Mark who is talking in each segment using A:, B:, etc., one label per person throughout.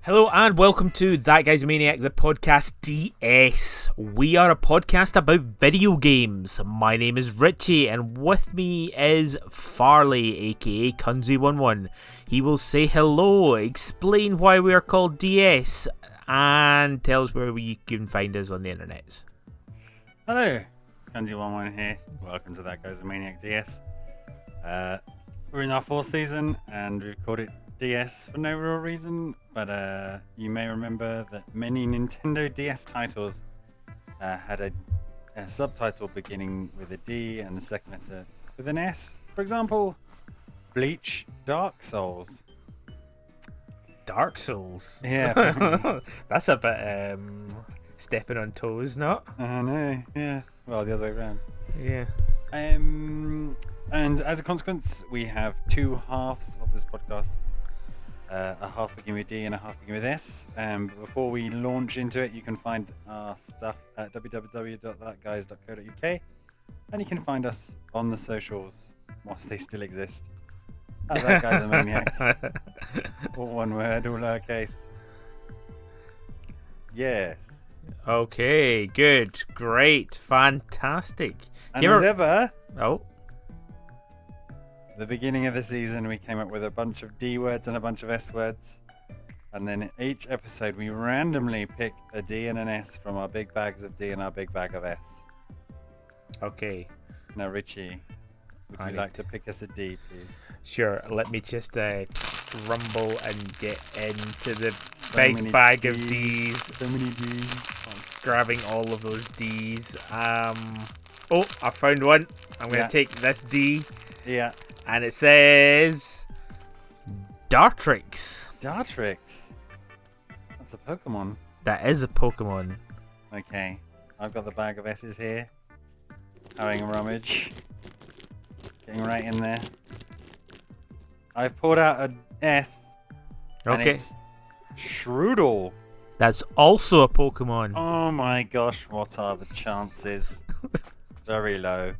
A: Hello and welcome to That Guy's a Maniac, the podcast DS. We are a podcast about video games. My name is Richie and with me is Farley, aka Kunzi11. He will say hello, explain why we are called DS, and tell us where you can find us on the internet.
B: Hello, Kunzi11 here. Welcome to That Guy's a Maniac DS. We're in our fourth season and we've called it DS for no real reason, but you may remember that many Nintendo DS titles had a subtitle beginning with a D and the second letter with an S. For example, Bleach Dark Souls.
A: Dark Souls?
B: Yeah.
A: That's a bit stepping on toes, not?
B: I know, yeah. Well, the other way around.
A: Yeah.
B: And as a consequence, we have two halves of this podcast. A half begin with D and a half begin with S. But before we launch into it, you can find our stuff at www.thatguys.co.uk, and you can find us on the socials whilst they still exist. At That Guy's a Maniac. All one word, all lowercase. Yes.
A: Okay, good, great, fantastic.
B: And as ever,
A: Oh.
B: the beginning of the season, we came up with a bunch of D words and a bunch of S words. And then each episode, we randomly pick a D and an S from our big bags of D and our big bag of S.
A: Okay.
B: Now, Richie, would you like to pick us a D, please?
A: Sure, let me just rumble and get into the big bag of D's.
B: So many D's.
A: Grabbing all of those D's. Oh, I found one. I'm going to take this D.
B: Yeah.
A: And it says Dartrix.
B: Dartrix. That's a Pokemon.
A: That is a Pokemon.
B: Okay. I've got the bag of S's here. Having a rummage. Getting right in there. I've pulled out an S. And
A: Okay.
B: it's Shroodle.
A: That's also a Pokemon.
B: Oh my gosh, what are the chances? Very low.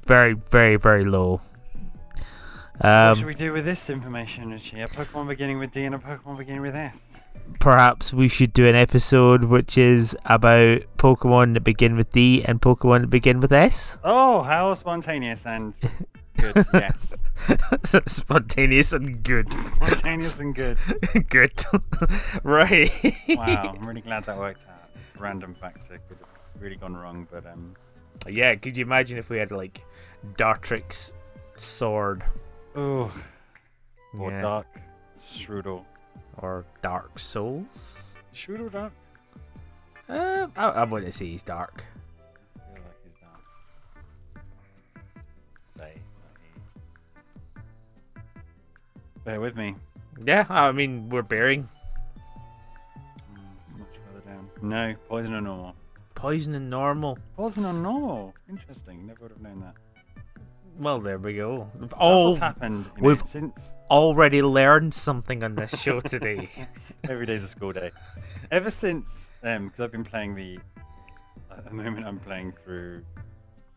A: Very, very, very low.
B: So what should we do with this information, Richie? A Pokemon beginning with D and a Pokemon beginning with S.
A: Perhaps we should do an episode which is about Pokemon that begin with D and Pokemon that begin with S.
B: Oh, how spontaneous and good, yes.
A: Spontaneous and good.
B: Spontaneous and good.
A: Good. Right.
B: Wow, I'm really glad that worked out. This random factor could have really gone wrong, but
A: Yeah, could you imagine if we had like Dartrix Sword?
B: Ooh. Or
A: Yeah.
B: Dark Shroodle.
A: Or Dark Souls?
B: Shroodle Dark?
A: I wouldn't say he's dark.
B: I feel like he's dark. They, not he. Bear with me.
A: Yeah, I mean, we're bearing.
B: It's much further down. No, poison or normal.
A: Poison and normal.
B: Poison or normal? Interesting. Never would have known that.
A: Well, there we go.
B: That's what's happened
A: we've
B: since
A: already learned something on this show today.
B: every day's a school day. Ever since, because I've been playing at the moment I'm playing through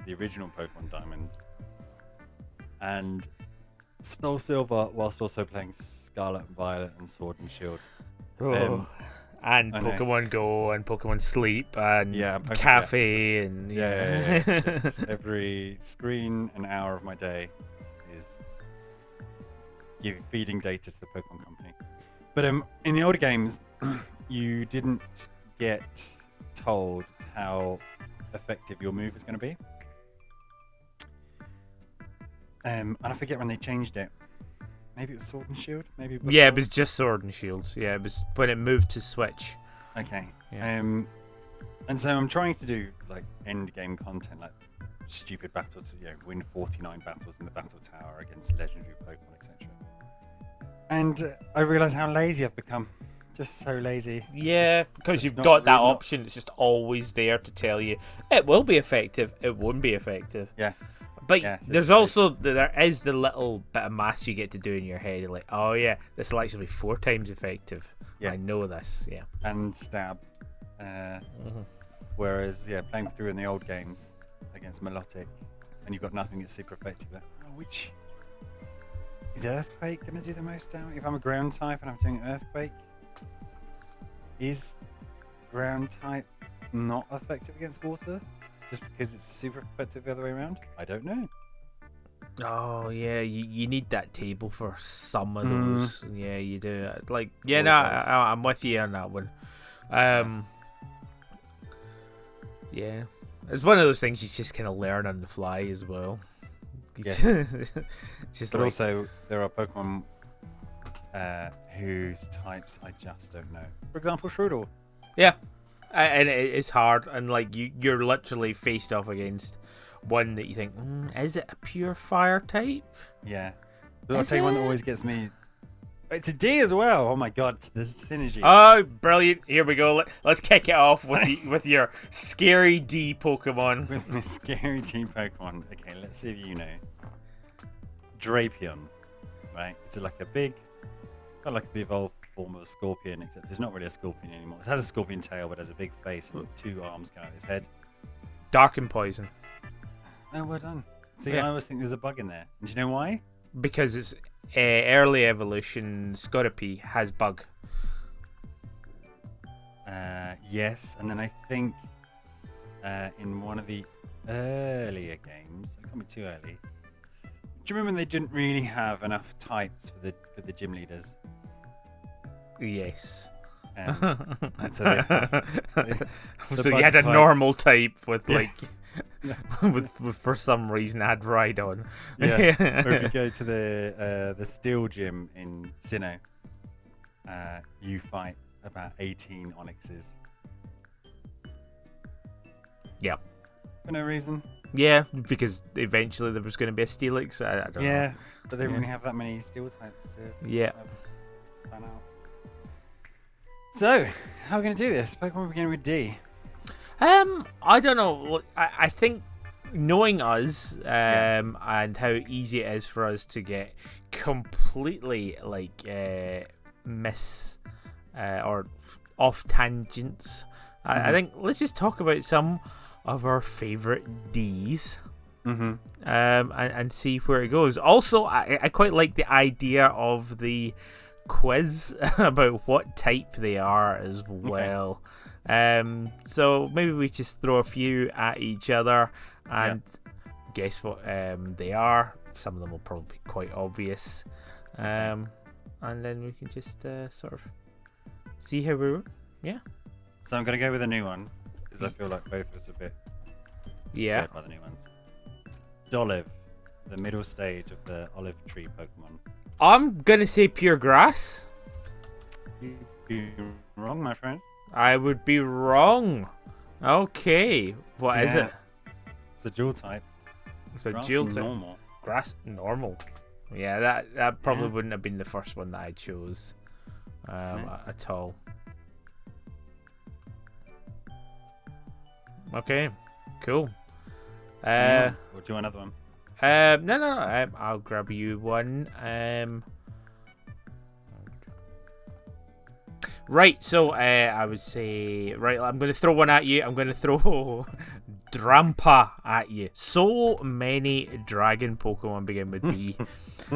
B: the original Pokemon Diamond and Soul Silver, whilst also playing Scarlet and Violet and Sword and Shield.
A: And Pokemon Go and Pokemon Sleep and
B: Pokemon,
A: Cafe and
B: Just every screen and hour of my day is feeding data to the Pokemon Company. But in the older games, you didn't get told how effective your move is going to be. And I forget when they changed it. Maybe it was Sword and Shield? Maybe.
A: Yeah, it was just Sword and Shield. Yeah, it was when it moved to Switch.
B: Okay.
A: Yeah.
B: And so I'm trying to do like end game content, like stupid battles, win 49 battles in the Battle Tower against legendary Pokemon, etc. And I realise how lazy I've become. Just so lazy.
A: Yeah, because you've got that option. It's just always there to tell you it will be effective. It won't be effective.
B: Yeah.
A: But there's also there is the little bit of maths you get to do in your head. You're like, oh yeah, this will actually be 4 times effective. Yeah. I know this. Yeah.
B: And stab. Whereas playing through in the old games against Melodic, and you've got nothing that's super effective. Like, which is Earthquake going to do the most damage? If I'm a ground type and I'm doing Earthquake, is ground type not effective against water? Just because it's super effective the other way around? I don't know.
A: Oh yeah, you need that table for some of those. Yeah, you do. Like, yeah, no, I'm with you on that one. Yeah, it's one of those things you just kind of learn on the fly as well.
B: Yes.
A: Just
B: but
A: like,
B: also, there are Pokemon whose types I just don't know. For example, Shroodle.
A: yeah, and it's hard, and like you're literally faced off against one that you think, is it a pure fire type?
B: Yeah. But I'll tell you one that always gets me. It's a D as well. Oh my god, there's synergy.
A: Oh, brilliant! Here we go. Let's kick it off with your scary D Pokemon.
B: With my scary D Pokemon. Okay, let's see if you know. Drapion. Right? It's like a big, kind of like the evolved form of a scorpion, except it's not really a scorpion anymore. It has a scorpion tail, but has a big face and 2 arms coming out of its head.
A: Dark and Poison.
B: Oh, well done. See,
A: Yeah.
B: I always think there's a bug in there. And do you know why?
A: Because it's early evolution. Scorpy has bug.
B: Yes, and then I think in one of the earlier games, it can't be too early. Do you remember when they didn't really have enough types for the gym leaders?
A: Yes.
B: And so they have,
A: So you had a
B: type.
A: normal type with like,
B: Yeah.
A: with for some reason had Rhydon.
B: Yeah. Or if you go to the steel gym in Sinnoh, you fight about 18 Onyxes.
A: Yeah.
B: For no reason.
A: Yeah, because eventually there was going to be a Steelix. I don't know.
B: Yeah, but they don't
A: Yeah.
B: really have that many steel types to
A: Yeah.
B: span out. So, how are we going to do this? Pokemon beginning with D.
A: I don't know. Look, I think knowing us and how easy it is for us to get completely like miss or off tangents, I think let's just talk about some of our favorite Ds. And see where it goes. Also, I quite like the idea of the quiz about what type they are as well. So maybe we just throw a few at each other and guess what they are. Some of them will probably be quite obvious. And then we can just sort of see how we're... Yeah.
B: So I'm going to go with a new one, because I feel like both of us are a bit scared by the new ones. Dolive, the middle stage of the olive tree Pokemon.
A: I'm going to say pure grass.
B: You'd be wrong, my friend.
A: I would be wrong. Okay. What is it?
B: It's a dual type.
A: It's a
B: Grass
A: dual
B: and
A: type.
B: normal.
A: Grass normal. Yeah, that probably wouldn't have been the first one that I chose at all. Okay, cool.
B: Or do you want another one?
A: No. I'll grab you one. Right, so I would say, right, I'm going to throw one at you. I'm going to throw Drampa at you. So many dragon Pokemon begin with D.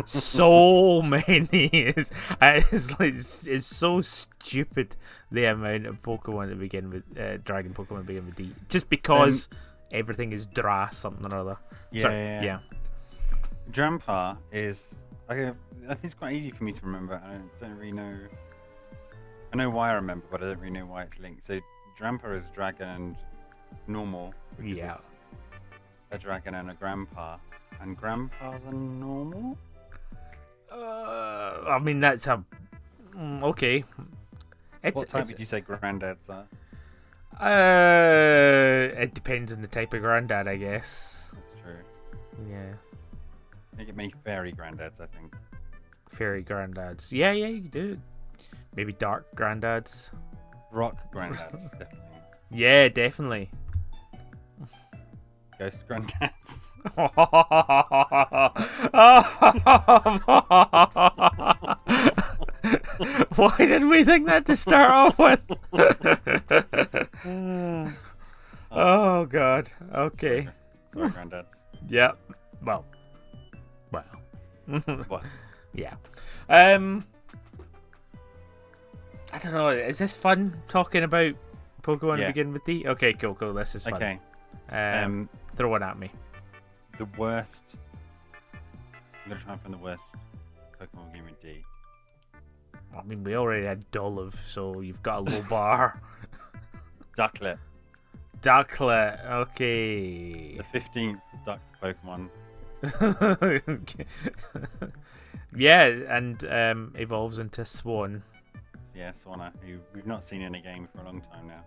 A: So many. It's so stupid the amount of Pokemon that begin with dragon Pokemon begin with D. Just because everything is Dra something or other.
B: Yeah. Drampa is... I think it's quite easy for me to remember. I don't really know... I know why I remember, but I don't really know why it's linked. So Drampa is dragon and normal. It's a dragon and a grandpa. And grandpas are normal?
A: I mean, that's a... okay.
B: What type did you say granddads are?
A: It depends on the type of granddad, I guess.
B: That's true.
A: Yeah.
B: You get many fairy granddads, I think.
A: Fairy granddads. Yeah, you do. Maybe dark granddads.
B: Rock granddads, definitely.
A: Yeah, definitely.
B: Ghost granddads.
A: Why did we think that to start off with? Oh god. Okay.
B: Sorry, granddads.
A: Yeah. Well.
B: What?
A: Yeah. I don't know. Is this fun talking about Pokemon
B: Yeah.
A: begin with D? Okay, cool. This is fun.
B: Okay.
A: Throw one at me.
B: The worst. I'm gonna try and find the worst Pokemon game with D.
A: I mean, we already had Dolliv, so you've got a low bar.
B: Ducklet.
A: Ducklet. Okay.
B: The 15th Duck Pokemon.
A: Yeah, and evolves into Swan.
B: Yeah, Swanna, who we've not seen in a game for a long time now.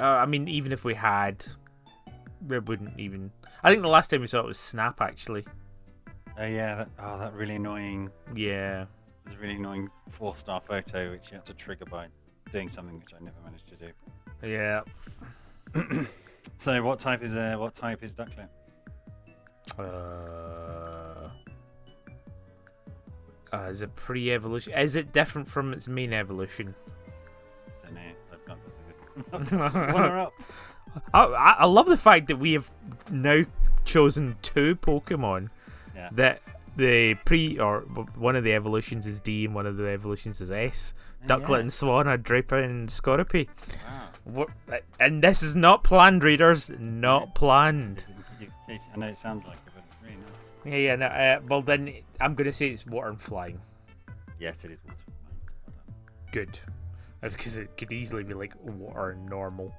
A: I mean, even if we had, we wouldn't even. I think the last time we saw it was Snap, actually.
B: Oh yeah, that really annoying.
A: Yeah.
B: There's a really annoying 4-star photo which you had to trigger by doing something which I never managed to do.
A: Yeah.
B: So what type is Ducklet?
A: Is it pre-evolution? Is it different from its main evolution?
B: Don't know. I've not Swanna up.
A: I love the fact that we have now chosen 2 Pokemon
B: Yeah.
A: that the one of the evolutions is D and one of the evolutions is S. Ducklet and Swanna, Draper and Scorpy.
B: Wow.
A: And this is not planned, readers. Not planned.
B: I know it sounds like it, but it's really not.
A: Yeah. No, well, then I'm going to say it's water and flying.
B: Yes, it is water.
A: Good. Because it could easily be like water and normal.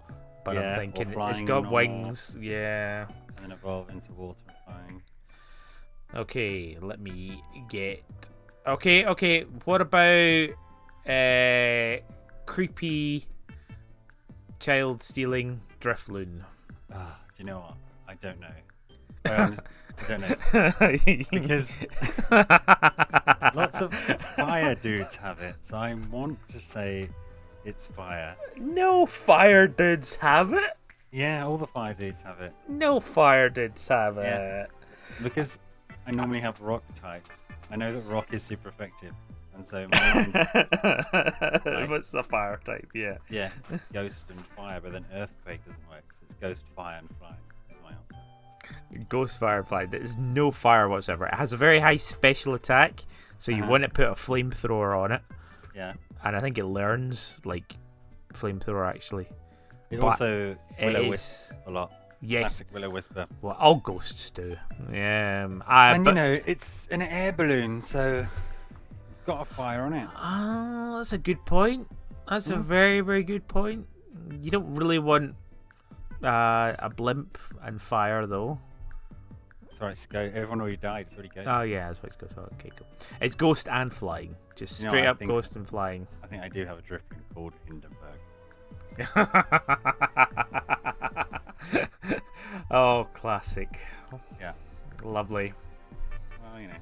A: But
B: Yeah,
A: I'm thinking
B: or
A: it's
B: flying
A: got
B: normal.
A: wings. Yeah.
B: And then evolve into water and flying.
A: Okay, let me get. Okay. What about creepy child stealing Drifloon?
B: Do you know what? I don't know. I don't know. Because lots of fire dudes have it, so I want to say it's fire.
A: No fire dudes have it.
B: Yeah, all the fire dudes have it.
A: No fire dudes have
B: Yeah.
A: it.
B: Because I normally have rock types. I know that rock is super effective, and so my mind is,
A: What's the fire type? Yeah.
B: ghost and fire, but then earthquake doesn't work, so it's ghost, fire, and fly. That's my answer.
A: Ghost Firefly. There's no fire whatsoever. It has a very high special attack, so you want to put a flamethrower on it.
B: Yeah.
A: And I think it learns like flamethrower actually.
B: It
A: But
B: also
A: it
B: willow
A: is-
B: wisps a lot.
A: Yes.
B: Classic willow wisper.
A: Well, all ghosts do. Yeah.
B: And
A: but,
B: you know, it's an air balloon, so it's got a fire on it.
A: that's a good point. That's a very, very good point. You don't really want a blimp and fire though.
B: Sorry, it's everyone already died. It's already ghost.
A: Oh yeah, that's what it's ghost. Okay, cool. It's ghost and flying. Just
B: You know,
A: straight
B: I
A: up
B: think-
A: ghost and flying.
B: I think I do have a Drifloon called Hindenburg.
A: Oh, classic.
B: Yeah.
A: Lovely.
B: Well, you know.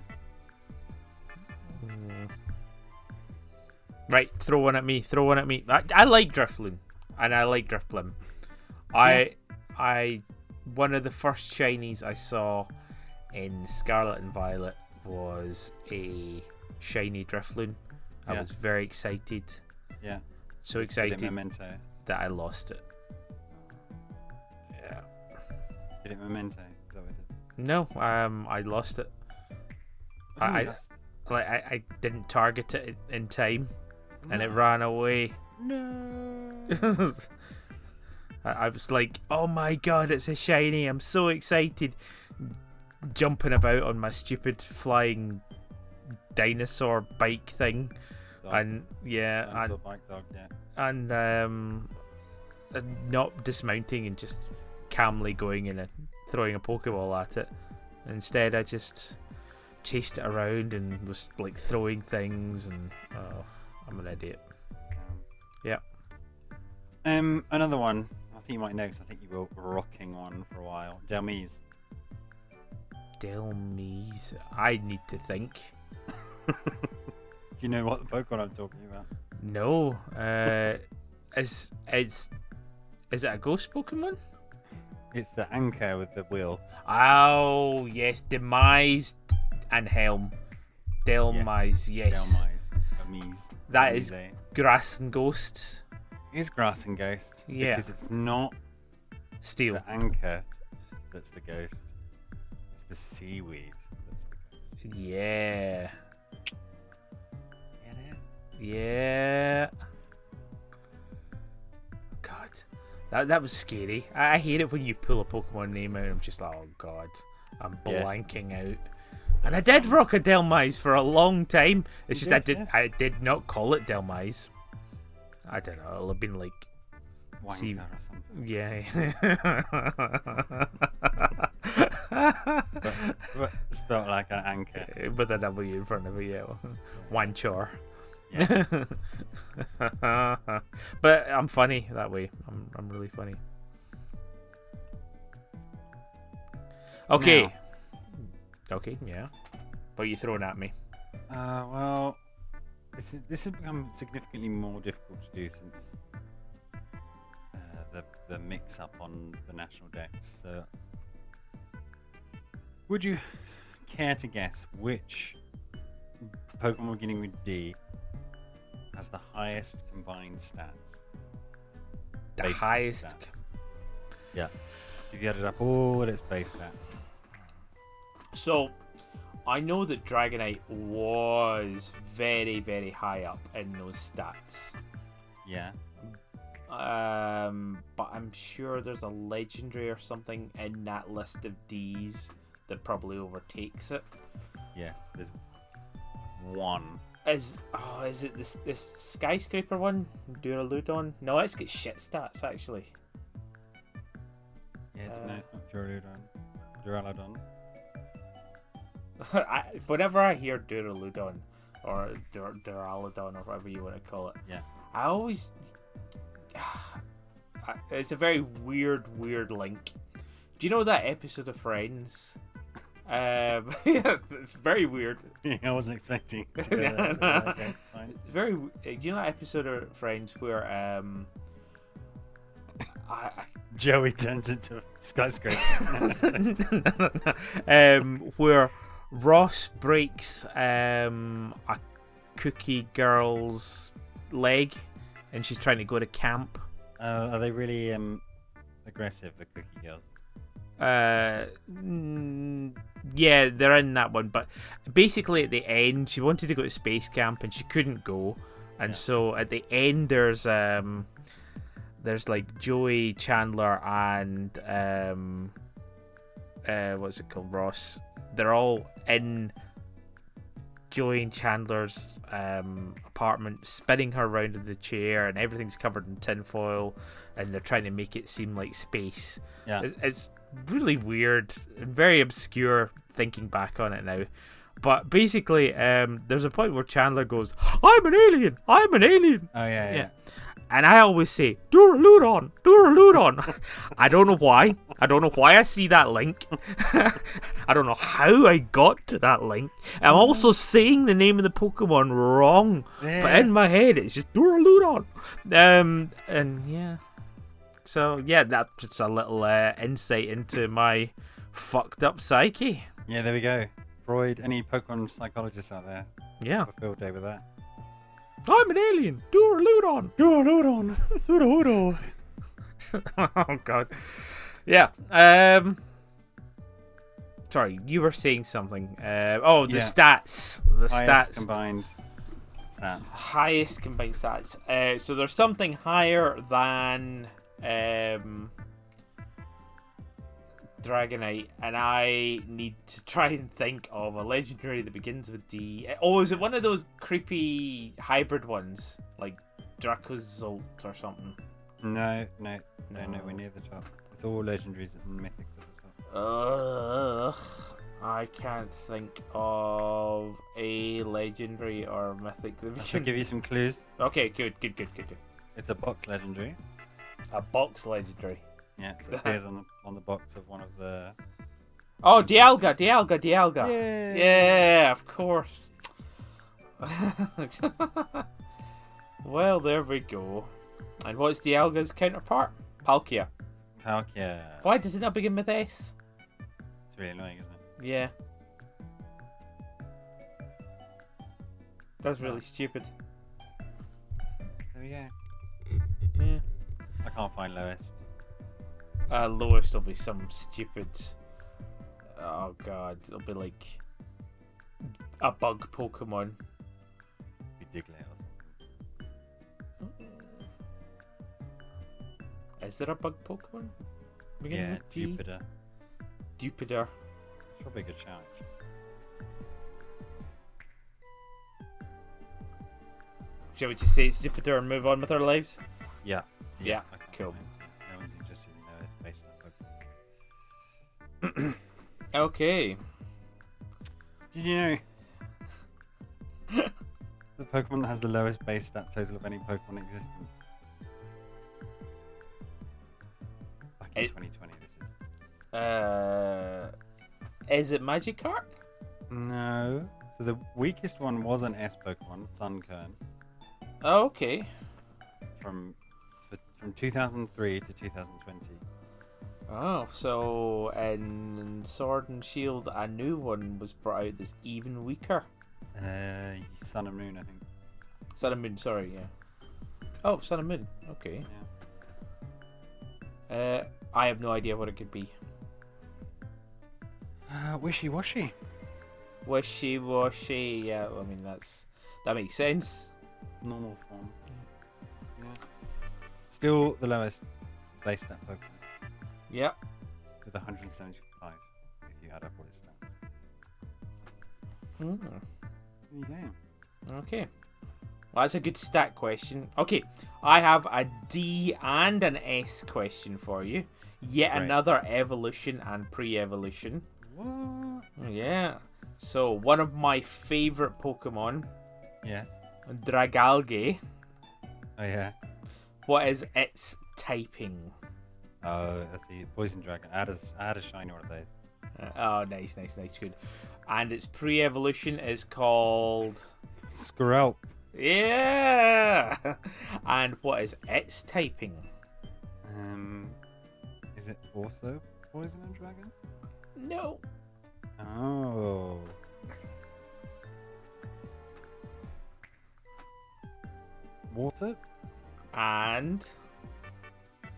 A: Right, throw one at me. I like Drifloon, and I like Drifblim. I one of the first shinies I saw in Scarlet and Violet was a shiny Drifloon. I was very excited.
B: Yeah.
A: So
B: Let's get it
A: excited
B: Memento.
A: that I lost it. Yeah.
B: Did it Memento? Is that what it did?
A: No, I lost it. I didn't target it in time, and it ran away.
B: No.
A: I was like, oh my god, it's a shiny. I'm so excited. Jumping about on my stupid flying dinosaur bike thing.
B: Dog.
A: And yeah,
B: Dinosaur bike dog, yeah.
A: and not dismounting and just calmly going in and throwing a Pokeball at it. Instead, I just chased it around and was like throwing things, and I'm an idiot. Yeah.
B: Another one. I think you might know because I think you were rocking one for a while. Delmise.
A: Delmise. I need to think.
B: Do you know what the Pokemon I'm talking about?
A: No. Is it a ghost Pokemon?
B: It's the anchor with the wheel.
A: Oh yes, Demise and Helm. Delmise, yes.
B: Delmise.
A: That is
B: Delmise.
A: Grass and Ghost.
B: It is Grass and Ghost.
A: Yeah.
B: Because it's not
A: Steel.
B: the anchor that's the ghost. It's the seaweed that's the ghost.
A: Yeah.
B: Get it?
A: Yeah. That was scary. I hate it when you pull a Pokemon name out and I'm just like, oh god, I'm blanking out. And I did rock a Delmise for a long time. It's just I did not call it Delmise. I don't know. It'll have been like
B: Wanker or something.
A: Yeah.
B: but spelled like an anchor.
A: With a W in front of it, yeah. Wanchor.
B: Yeah.
A: But I'm funny that way. I'm really funny. Okay.
B: Now.
A: Okay, yeah. What are you throwing at me?
B: Well, this has become significantly more difficult to do since the mix-up on the national decks. So, would you care to guess which Pokemon beginning with D has the highest combined stats?
A: The
B: Base
A: highest?
B: stats. Yeah. So if you added up all its base stats.
A: So, I know that Dragonite was very, very high up in those stats.
B: Yeah.
A: But I'm sure there's a legendary or something in that list of Ds that probably overtakes it.
B: Yes, there's one.
A: Is it this skyscraper one? Duraludon? No, it's got shit stats actually.
B: Yes, no, it's not Duraludon.
A: Whenever I hear Duraludon or Duraludon or whatever you want to call it,
B: yeah,
A: I always it's a very weird link. Do you know that episode of Friends? Yeah, it's very weird.
B: I wasn't expecting to go there. Okay, fine.
A: Very. Do you know that episode of Friends where
B: Joey turns into a skyscraper?
A: where Ross breaks a cookie girl's leg, and she's trying to go to camp.
B: Are they really aggressive, the cookie girls?
A: Yeah, they're in that one, but basically at the end she wanted to go to space camp and she couldn't go, and so at the end there's like Joey, Chandler, and what's it called, Ross. They're all in Joey and Chandler's apartment, spinning her around in the chair, and everything's covered in tinfoil, and they're trying to make it seem like space.
B: Yeah,
A: it's really weird and very obscure thinking back on it now. But basically, there's a point where Chandler goes, I'm an alien! Oh,
B: yeah.
A: And I always say, Duraludon! I don't know why. I don't know why I see that link. I don't know how I got to that link. I'm also saying the name of the Pokemon wrong.
B: Yeah.
A: But in my head, it's just Duraludon. And yeah. So, yeah, that's just a little insight into my fucked up psyche.
B: Yeah, there we go. Freud, any Pokemon psychologists out there?
A: Yeah.
B: Have a field day with that.
A: I'm an alien. Duraludon.
B: Sudowoodo.
A: Oh god. Yeah. Sorry, you were saying something. The stats. The
B: Highest
A: stats.
B: combined stats.
A: Highest combined stats. So there's something higher than Dragonite, and I need to try and think of a legendary that begins with D. Oh, is it one of those creepy hybrid ones, like Dracozolt or something?
B: No, nowhere near the top. It's all legendaries and mythics at the top.
A: Ugh, I can't think of a legendary or mythic.
B: I should give you some clues.
A: Okay, good.
B: It's a box legendary.
A: A box legendary.
B: Yeah, so it appears on the box of one of the...
A: Oh, Dialga!
B: Yay.
A: Yeah, of course. Well, there we go. And what's Dialga's counterpart? Palkia. Why does it not begin with S?
B: It's really annoying, isn't it?
A: Yeah. That's really stupid.
B: There we go.
A: Yeah.
B: I can't find lowest.
A: Lowest will be some stupid... Oh god, it'll be like... a bug Pokemon.
B: Be Diglett or something.
A: Is there a bug Pokemon? Beginning
B: Yeah,
A: with D?
B: Jupiter.
A: Jupiter.
B: It's probably a good shout.
A: Shall we just say it's Jupiter and move on with our lives?
B: Yeah.
A: Yeah,
B: I can't
A: cool.
B: comment. No one's interested in those based on Pokemon.
A: Okay.
B: Did you know the Pokemon that has the lowest base stat total of any Pokemon in existence? Back in 2020, this is.
A: Is it Magikarp?
B: No. So the weakest one was an S Pokemon, Sunkern,
A: Oh, okay.
B: from 2003 to 2020.
A: Oh, so in Sword and Shield, a new one was brought out that's even weaker.
B: Sun and Moon, I think.
A: Sun and Moon, sorry, yeah. Oh, Sun and Moon, okay.
B: Yeah.
A: I have no idea what it could be.
B: Wishy-washy.
A: Wishy-washy, yeah, I mean, that makes sense.
B: Normal form. Yeah. Still the lowest base stat Pokemon,
A: Yep.
B: with 175 if you add up all its stats.
A: Hmm.
B: There you go.
A: Okay. Well, that's a good stat question. Okay, I have a D and an S question for you. Yet
B: Great.
A: another evolution and pre-evolution.
B: What?
A: Yeah. So, one of my favourite Pokemon,
B: Yes.
A: Dragalge.
B: Oh yeah.
A: What is its typing?
B: Oh, I see. Poison Dragon. I had a shiny one of those.
A: Oh, nice, good. And its pre-evolution is called...
B: Skrelp.
A: Yeah! And what is its typing?
B: Is it also Poison and Dragon?
A: No.
B: Oh. Water?
A: And...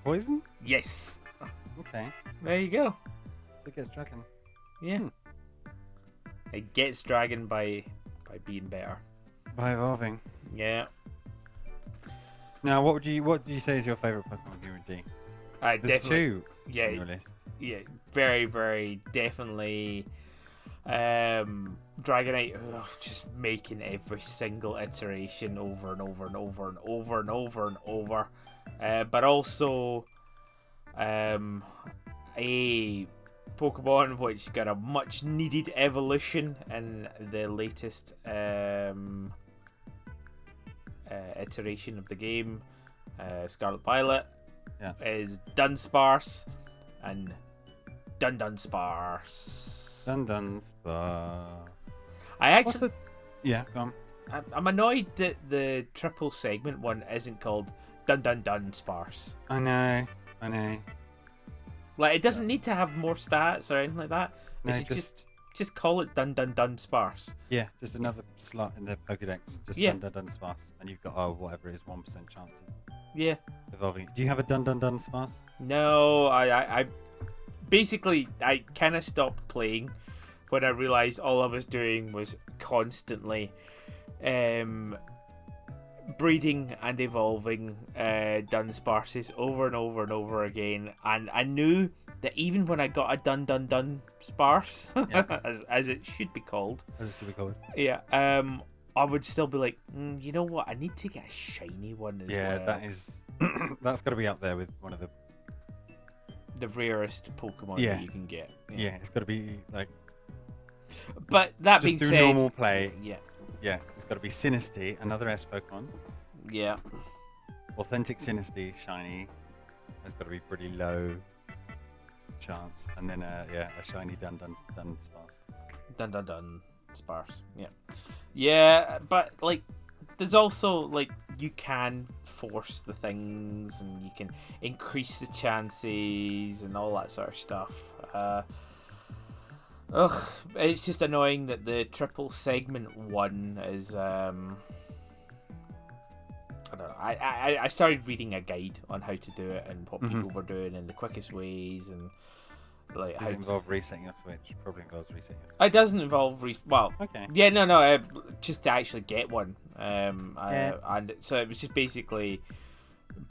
B: Poison?
A: yes.
B: Okay.
A: There you go.
B: So it gets dragon.
A: Yeah. It gets dragon by being better.
B: By evolving.
A: Yeah.
B: Now, what did you say is your favourite Pokemon game with D? There's
A: Definitely.
B: two
A: Yeah.
B: on your list.
A: Yeah. Very, very definitely. Dragonite, just making every single iteration over and over and over and over and over and over. But also, a Pokemon which got a much needed evolution in the latest iteration of the game, Scarlet Violet, is Dunsparce and Dunsparce.
B: Dunsparce.
A: I actually,
B: Yeah, go on.
A: I'm annoyed that the triple segment one isn't called Dunsparce.
B: I know.
A: Like, it doesn't need to have more stats or anything like that.
B: No,
A: It should just call it Dunsparce.
B: yeah, just another slot in the Pokédex. Just
A: Yeah.
B: Dunsparce, and you've got whatever it is, 1% chance of
A: Yeah.
B: evolving. Do you have a Dunsparce?
A: No, I basically I kind of stopped playing when I realized all I was doing was constantly breeding and evolving Dunsparces over and over and over again, and I knew that even when I got a Dunsparce, as it should be called, yeah, I would still be like, you know what, I need to get a shiny one as well.
B: Yeah, that is that's got to be up there with one of the
A: rarest Pokemon
B: Yeah.
A: that you can get.
B: yeah. It's got to be like
A: But that
B: just
A: being
B: do
A: said,
B: normal play.
A: yeah,
B: Yeah, it's got to be Sinistea, another S Pokemon.
A: yeah.
B: Authentic Sinistea, shiny. Has got to be pretty low chance, and then a shiny Dunsparce.
A: Sparse. Yeah, but like, there's also like you can force the things and you can increase the chances and all that sort of stuff. It's just annoying that the triple segment one is I don't know. I started reading a guide on how to do it and what people were doing and the quickest ways and like
B: Does
A: how
B: it involve resetting your Switch? Probably involves resetting your Switch.
A: it doesn't involve
B: Okay.
A: yeah, no, just to actually get one. And so it was just basically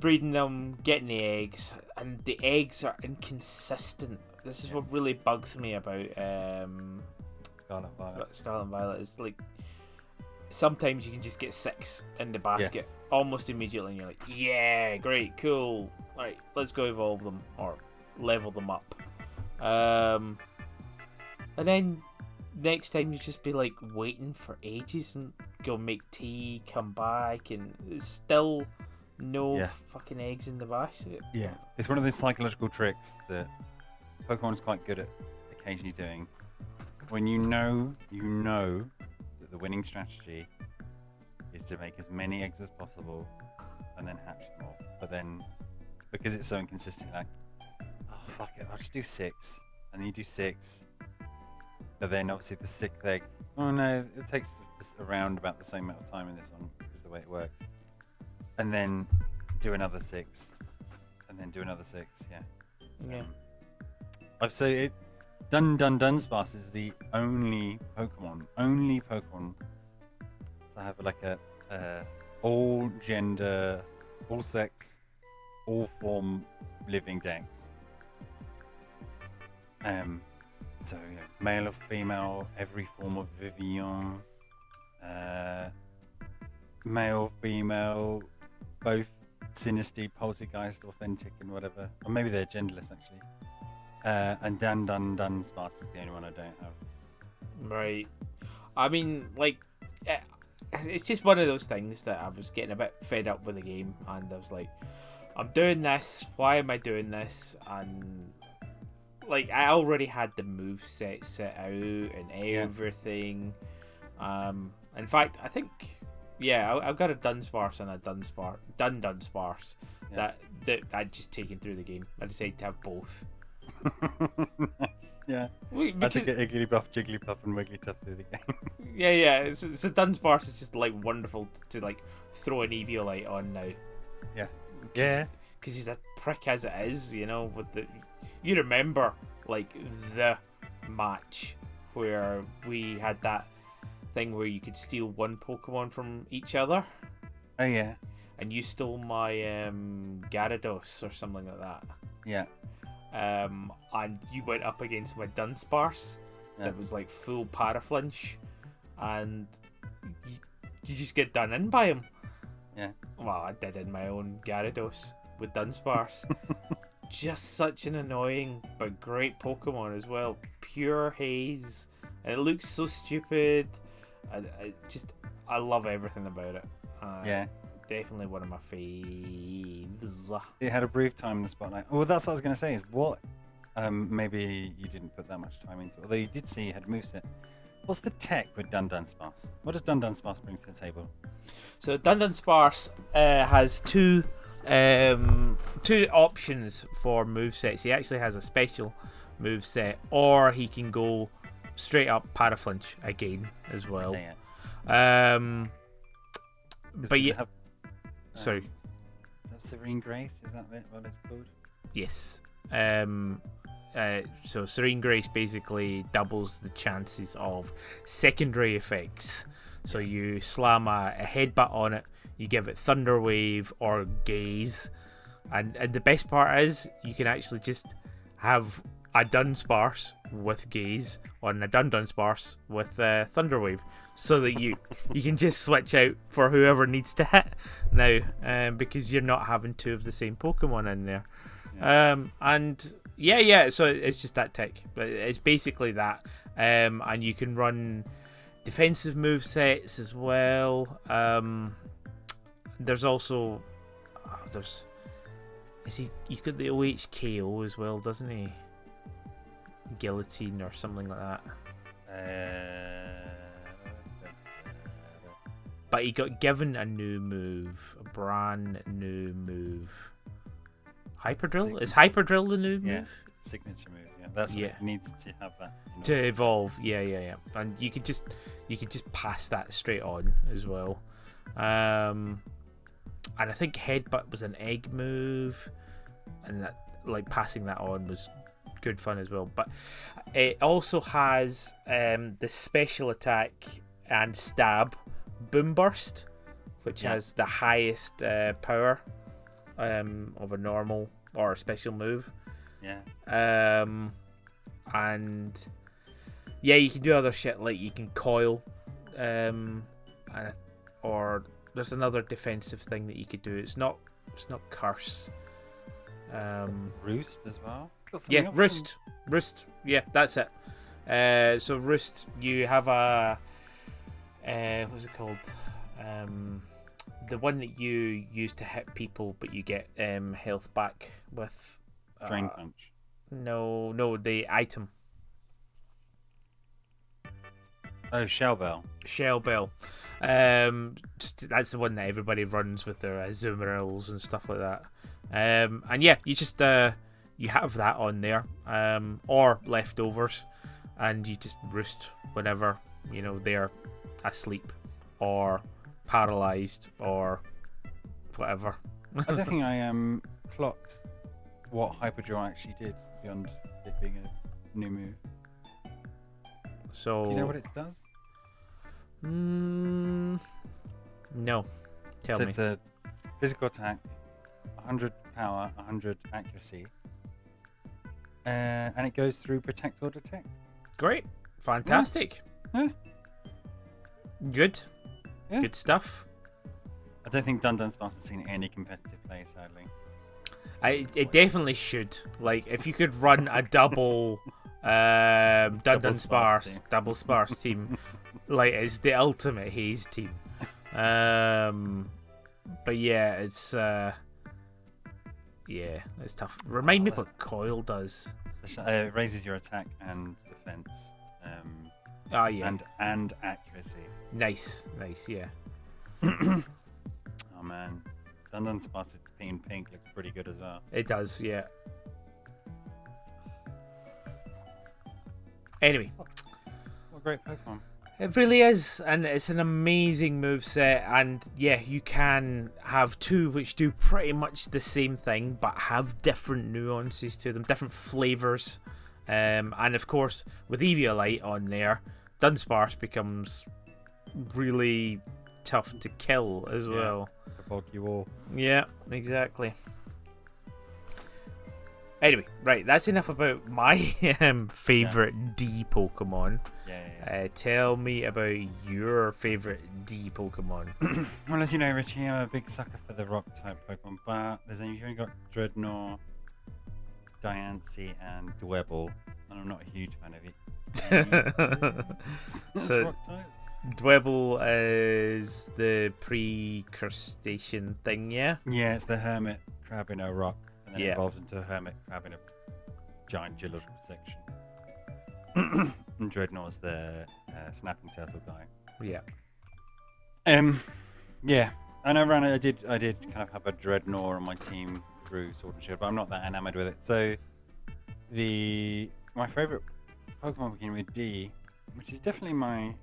A: breeding them, getting the eggs, and the eggs are inconsistent. This is what really bugs me about Scarlet Violet. It's like sometimes you can just get 6 in the basket almost immediately, and you're like, yeah, great, cool. All right, let's go evolve them or level them up. And then next time you just be like waiting for ages and go make tea, come back, and it's still no fucking eggs in the basket.
B: Yeah, it's one of those psychological tricks that Pokemon's quite good at occasionally doing. When you know that the winning strategy is to make as many eggs as possible and then hatch them all. But then, because it's so inconsistent, like, oh fuck it, I'll just do 6. And then you do 6. But then obviously the 6th egg, oh no, it takes just around about the same amount of time in this one, because the way it works. And then do another 6. And then do another 6, I've said it. Dunsparce is the only Pokemon to have like a all gender, all sex, all form living dex. So male or female, every form of Vivillon, male, female, both Sinistea, Poltergeist, Authentic, and whatever. Or maybe they're genderless actually. And Dunsparce is the only one I don't have.
A: Right. I mean, like, it's just one of those things that I was getting a bit fed up with the game, and I was like, I'm doing this, why am I doing this? And like, I already had the moveset set out and everything. In fact, I think, I've got a Dunsparce and a Dunsparce that I'd just taken through the game. I decided to have both.
B: Nice. Yeah. I took an Jigglypuff, and Wigglytuff through the game.
A: So Dunsparce is just like wonderful to like throw an Eviolite on now.
B: Yeah.
A: Because he's a prick as it is, you know. You remember like the match where we had that thing where you could steal one Pokemon from each other.
B: Oh yeah.
A: And you stole my Gyarados or something like that.
B: Yeah.
A: And you went up against my Dunsparce that was like full Paraflinch, and you just get done in by him.
B: Yeah.
A: Well, I did in my own Gyarados with Dunsparce. Just such an annoying but great Pokemon as well. Pure haze, and it looks so stupid. I love everything about it. Definitely one of my faves.
B: It had a brief time in the spotlight. Well, that's what I was going to say. Is what maybe you didn't put that much time into, although you did see you had a moveset. What's the tech with Dunsparce? What does Dunsparce bring to the table?
A: So Dunsparce has two options for movesets. He actually has a special moveset, or he can go straight up Paraflinch again as well. Sorry.
B: Is that Serene Grace? Is that what it's called?
A: Yes. So Serene Grace basically doubles the chances of secondary effects. So you slam a headbutt on it, you give it Thunder Wave or Gaze, and the best part is you can actually just have a Dunsparce with Gaze on a Dunsparce with Thunder Wave, so that you can just switch out for whoever needs to hit now, because you're not having two of the same Pokemon in there. So it's just that tech, but it's basically that, and you can run defensive move sets as well. There's also he's got the OHKO as well, doesn't he? Guillotine or something like that. But he got given a new move, a brand new move. Hyperdrill? Is Hyperdrill the new move?
B: Yeah, signature move. Yeah, that's what it needs to have that
A: to evolve. Yeah. And you could just pass that straight on as well. And I think Headbutt was an egg move, and that like passing that on was good fun as well. But it also has the special attack and stab Boom Burst, which has the highest power of a normal or a special move.
B: Yeah.
A: And yeah, you can do other shit like you can coil, or there's another defensive thing that you could do. It's not curse.
B: Roost as well.
A: Yeah, roost. Yeah, that's it. So roost, you have a what's it called? The one that you use to hit people, but you get health back with.
B: Drain punch.
A: No, the item.
B: Oh, Shell Bell.
A: Shell Bell. That's the one that everybody runs with their Azumarill and stuff like that. And yeah, you just you have that on there, or leftovers, and you just roost whenever they're asleep or paralyzed or whatever.
B: I don't think I clocked what Hyperdraw actually did beyond it being a new move.
A: So
B: do you know what it does?
A: No. Tell me.
B: It's a physical attack, 100 power, 100 accuracy, and it goes through Protect or Detect.
A: Great. Fantastic.
B: Yeah.
A: Good.
B: Yeah.
A: Good stuff.
B: I don't think Dun Sparse has seen any competitive play, sadly.
A: It definitely should. Like, if you could run a double Dun Sparse double sparse team, like, it's the ultimate haze team. But yeah, it's tough. Remind me what Coil does.
B: It raises your attack and defense.
A: Yeah.
B: And accuracy.
A: Nice, yeah.
B: Oh man, Dun Sparse in pink looks pretty good as well.
A: It does, yeah. Anyway.
B: What a great Pokemon.
A: It really is, and it's an amazing moveset, and yeah, you can have two which do pretty much the same thing, but have different nuances to them, different flavours. And of course, with Eviolite on there, Dunsparce becomes really tough to kill as well.
B: To bog you all.
A: Yeah, exactly. Anyway, right, that's enough about my favourite D Pokemon.
B: Yeah.
A: Tell me about your favourite D Pokemon.
B: Well, as you know, Richie, I'm a big sucker for the rock type Pokemon, but you've only got Dreadnought, Diancie, and Dwebble, and I'm not a huge fan of it.
A: So,
B: rock types.
A: Dwebble is the pre-crustacean thing, yeah?
B: Yeah, it's the hermit crab in a rock, and then it
A: Yeah.
B: evolves into a hermit crab in a giant geological section. And Dreadnought's the snapping turtle guy.
A: Yeah.
B: Yeah. I know, Rana, I did kind of have a Dreadnought on my team through Sword and Shield, but I'm not that enamored with it. So my favourite Pokemon beginning with D, which is definitely my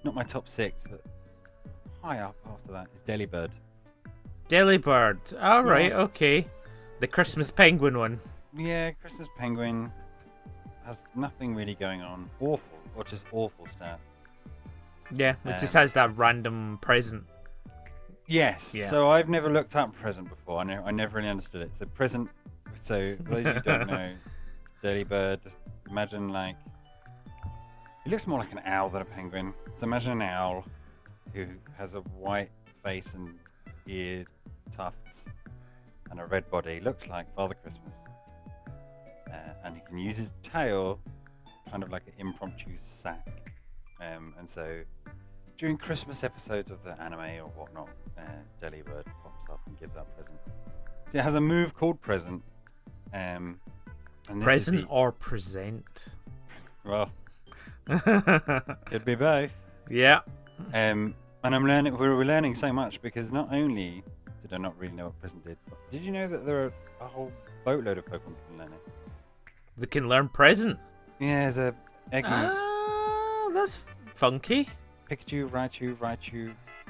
B: not my top 6, but high up after that, is Delibird.
A: Delibird. Alright, okay. The Christmas penguin one.
B: Yeah, Christmas Penguin has nothing really going on. Awful, or just awful stats.
A: Yeah, it just has that random present.
B: Yes.
A: Yeah.
B: So I've never looked up present before. I never really understood it. So present. So for those who don't know, Delibird. Imagine it looks more like an owl than a penguin. So imagine an owl who has a white face and ear tufts and a red body. Looks like Father Christmas. And he can use his tail kind of like an impromptu sack. And so during Christmas episodes of the anime or whatnot, Delibird pops up and gives out presents. So it has a move called Present. And this
A: Present or present?
B: Well, could be both.
A: Yeah.
B: And we're learning so much because not only did I not really know what Present did, but did you know that there are a whole boatload of Pokemon that can learn it?
A: They can learn present.
B: Yeah, there's a Eggman.
A: Ah, that's funky.
B: Pikachu, Raichu,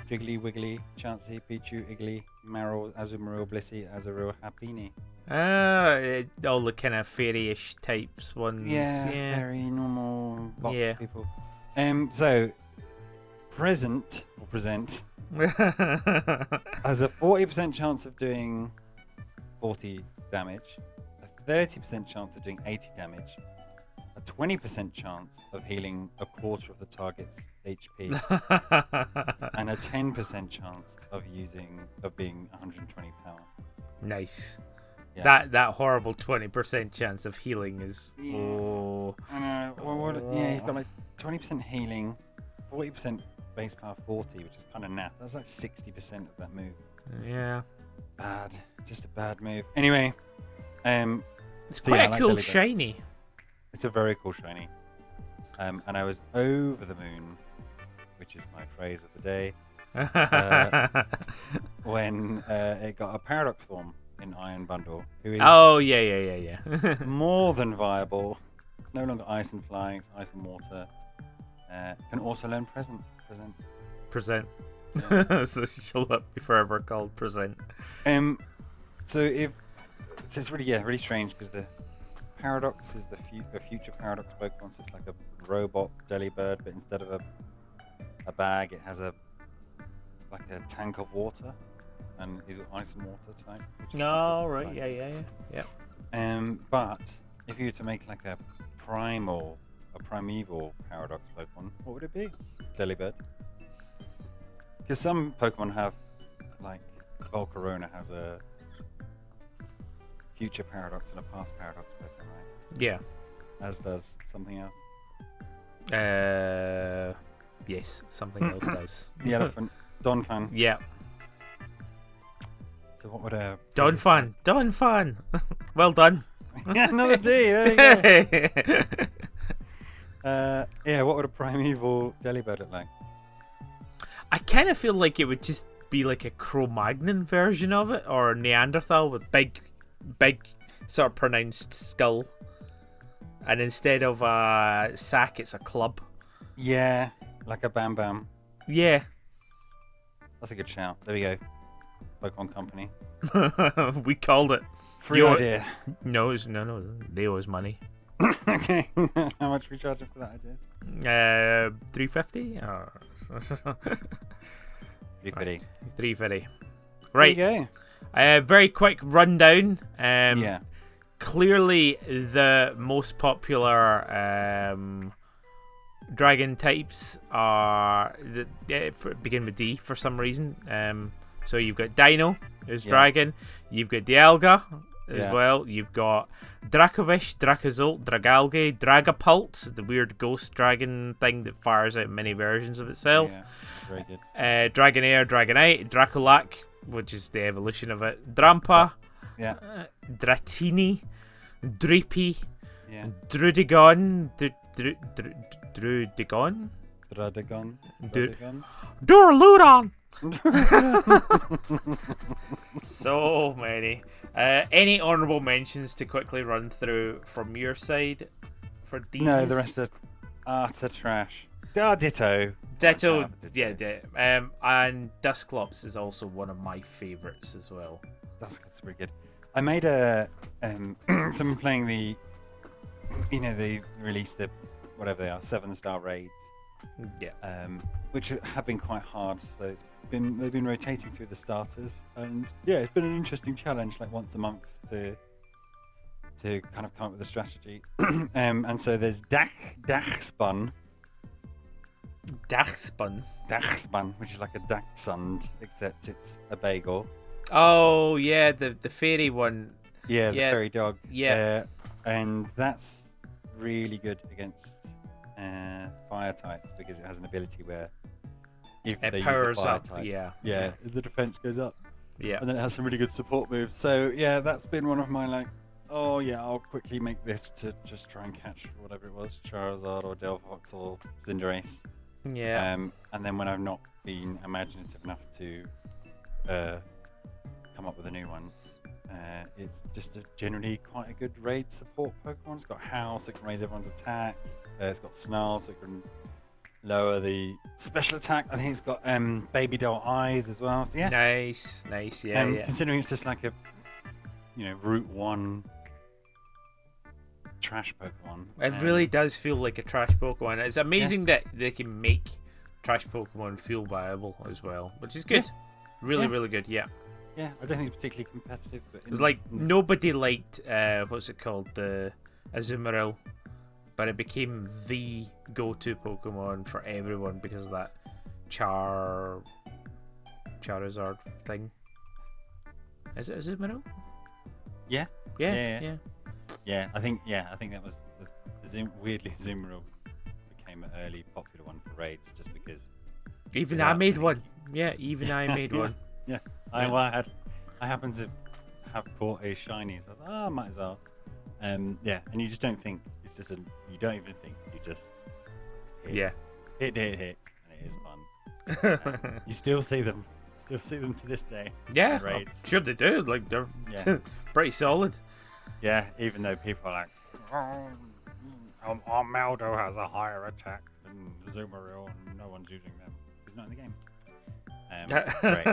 B: Jiggly, Wiggly, Chansey, Pichu, Iggly, Marill, Azumarill, Blissey, Azurill, Happiny.
A: All the kind of fairy-ish types ones.
B: Yeah, very normal box
A: Yeah.
B: people. So, Present has a 40% chance of doing 40 damage, a 30% chance of doing 80 damage, a 20% chance of healing a quarter of the target's HP, and a 10% chance of being 120 power.
A: Nice.
B: Yeah.
A: That horrible 20% chance of healing is.
B: Yeah.
A: Oh.
B: I know. Yeah, you've got like 20% healing, 40% base power 40, which is kind of naff. That's like 60% of that move.
A: Yeah.
B: Bad. Just a bad move. Anyway,
A: it's quite a cool shiny.
B: It's a very cool shiny. And I was over the moon, which is my phrase of the day, when it got a paradox form in Iron Bundle, who is
A: more
B: than viable. It's no longer ice and flying, it's ice and water. Can also learn present.
A: Yeah. So she'll be forever called present.
B: So it's really strange because the Paradox is a future Paradox Pokemon, so it's like a robot Delibird, but instead of a bag, it has a tank of water, and he's ice and water type.
A: No, right, yeah.
B: But if you were to make like a primeval Paradox Pokemon, what would it be? Delibird. Because some Pokemon have, like Volcarona has a future Paradox and a past Paradox Pokemon, right?
A: Yeah.
B: As does something else.
A: Yes, something else does.
B: The elephant, Donphan.
A: Yeah.
B: So what would a
A: Donphan. Well done.
B: Yeah, another D. There you go. Yeah, what would a primeval Delibird look like?
A: I kind of feel like it would just be like a Cro-Magnon version of it, or a Neanderthal with big, sort of pronounced skull, and instead of a sack, it's a club.
B: Yeah, like a Bam Bam.
A: Yeah,
B: that's a good shout. There we go. Pokemon Company.
A: We called it.
B: Free idea.
A: No, they owe us money.
B: Okay, how much are we charging for that idea?
A: $350.
B: 350.
A: 350. Right.
B: There you go.
A: Very quick rundown.
B: Yeah.
A: Clearly, the most popular dragon types are begin with D for some reason. So you've got Dino, who's dragon. You've got Dialga as well. You've got Dracovish, Dracozolt, Dragalge, Dragapult, the weird ghost dragon thing that fires out many versions of itself.
B: Yeah, very good.
A: Dragonair, Dragonite, Dracolac, which is the evolution of it. Drampa, Dratini, Dreepy, Drudigon, Duraludon. So many. Any honourable mentions to quickly run through from your side for these?
B: No, the rest are utter trash. Ditto.
A: And Dusclops is also one of my favourites as well.
B: Dusclops pretty good. I made someone playing the, they released the, whatever they are, 7-star raids.
A: Yeah.
B: Which have been quite hard. So they've been rotating through the starters, and it's been an interesting challenge, like once a month to kind of come up with a strategy. And so there's Dachspun, which is like a Dachshund, except it's a bagel.
A: Oh yeah, the fairy one.
B: Yeah, the fairy dog.
A: Yeah.
B: And that's really good against fire types, because it has an ability where if they use a fire type, the defense goes up. Yeah. And then it has some really good support moves. So that's been one of my I'll quickly make this to just try and catch whatever it was, Charizard or Delphox or Cinderace.
A: Yeah.
B: And then when I've not been imaginative enough to come up with a new one, it's just generally quite a good raid support Pokemon. It's got Howl, so it can raise everyone's attack. It's got Snarl, so it can lower the special attack. I think it's got Baby Doll Eyes as well. So
A: nice, yeah.
B: Considering it's just like a Route 1 trash Pokemon.
A: It really does feel like a trash Pokemon. It's amazing that they can make trash Pokemon feel viable as well, which is good. Really, really good. Yeah.
B: Yeah, I don't think it's particularly competitive, but
A: It was like nobody liked what's it called, the Azumarill, but it became the go-to Pokemon for everyone because of that Charizard thing. Is it Azumarill?
B: Yeah.
A: Yeah.
B: I think that was weirdly Azumarill became an early popular one for raids just because.
A: Even I made one. Yeah, even I made one.
B: Yeah. I happened to have caught a shiny, so I was like, oh, might as well. And you just don't think it's just you don't even think, you just hit, hit, and it is fun. You still see them to this day.
A: Yeah,
B: raids.
A: I'm sure they do. Like they're pretty solid.
B: Yeah, even though people are like, Maldo has a higher attack than Azumarill, and no one's using them. He's not in the game. Great.